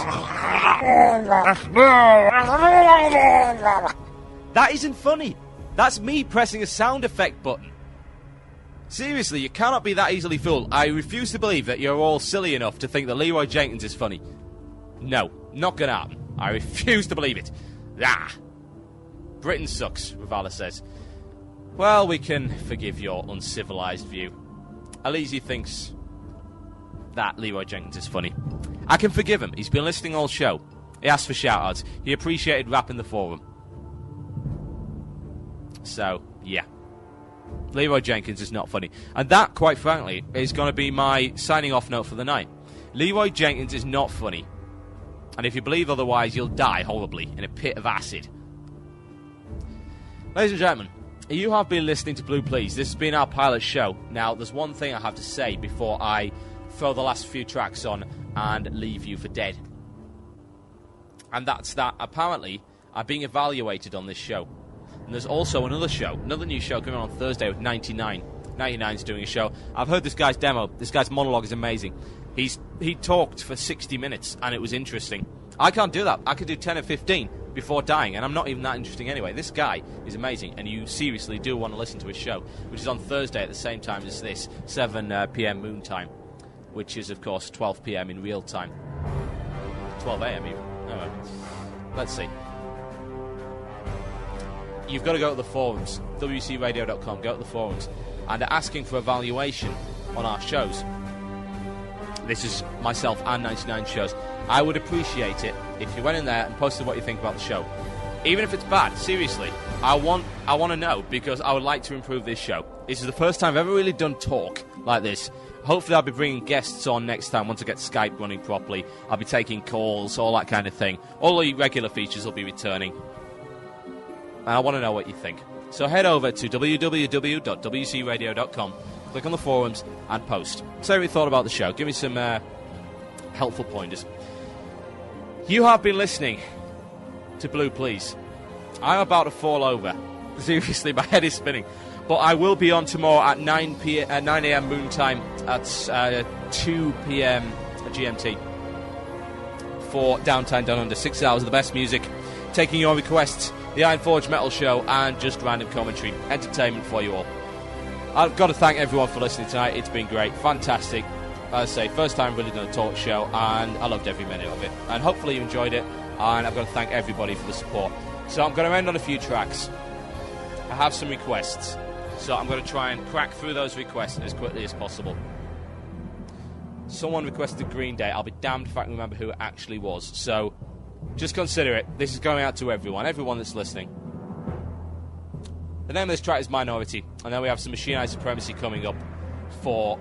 That isn't funny. That's me pressing a sound effect button. Seriously, you cannot be that easily fooled. I refuse to believe that you're all silly enough to think that Leroy Jenkins is funny. No, not gonna happen. I refuse to believe it. Ah. Britain sucks, Ravala says. Well, we can forgive your uncivilized view. Alizzi thinks that Leroy Jenkins is funny. I can forgive him. He's been listening all show. He asked for shout-outs. He appreciated rap in the forum. So, yeah. Leroy Jenkins is not funny. And that, quite frankly, is going to be my signing-off note for the night. Leroy Jenkins is not funny. And if you believe otherwise, you'll die horribly in a pit of acid. Ladies and gentlemen, you have been listening to Blue Please. This has been our pilot show. Now, there's one thing I have to say before I throw the last few tracks on and leave you for dead. And that's that, apparently, I'm being evaluated on this show. And there's also another show, another new show coming on Thursday with 99. 99's doing a show. I've heard this guy's demo. This guy's monologue is amazing. He talked for 60 minutes, and it was interesting. I can't do that. I could do 10 or 15 before dying, and I'm not even that interesting anyway. This guy is amazing, and you seriously do want to listen to his show, which is on Thursday at the same time as this, 7 p.m. moon time, which is, of course, 12 p.m. in real time. 12 a.m. even. Oh, well. Let's see. You've got to go to the forums, wcradio.com, go to the forums, and they're asking for a valuation on our shows. This is myself and 99 shows. I would appreciate it if you went in there and posted what you think about the show. Even if it's bad, seriously, I want to know, because I would like to improve this show. This is the first time I've ever really done talk like this. Hopefully I'll be bringing guests on next time once I get Skype running properly. I'll be taking calls, all that kind of thing. All the regular features will be returning. And I want to know what you think. So head over to www.wcradio.com, click on the forums, and post. Say what you thought about the show. Give me some helpful pointers. You have been listening to Blue Please. I'm about to fall over. Seriously, my head is spinning. But I will be on tomorrow at 9 a.m. moon time at 2 p.m. GMT for Downtime Down Under. 6 hours of the best music, taking your requests, the Iron Forge Metal Show, and just random commentary. Entertainment for you all. I've got to thank everyone for listening tonight. It's been great. Fantastic. As I say, first time really done a talk show, and I loved every minute of it. And hopefully you enjoyed it, and I've got to thank everybody for the support. So I'm going to end on a few tracks. I have some requests, so I'm going to try and crack through those requests as quickly as possible. Someone requested Green Day. I'll be damned if I can remember who it actually was. So, just consider it. This is going out to everyone that's listening. The name of this track is Minority. And then we have some Machinized Supremacy coming up for...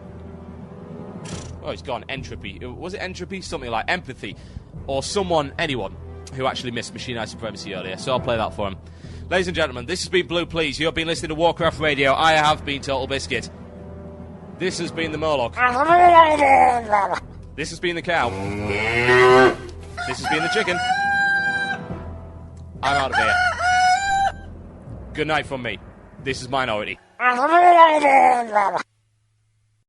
Oh, it's gone. Entropy. Was it Entropy? Something like Empathy. Or anyone who actually missed Machinized Supremacy earlier. So I'll play that for him. Ladies and gentlemen, this has been Blue Please. You have been listening to Warcraft Radio. I have been TotalBiscuit. This has been the Murloc. This has been the cow. This has been the chicken. I'm out of here. Good night from me. This is Minority.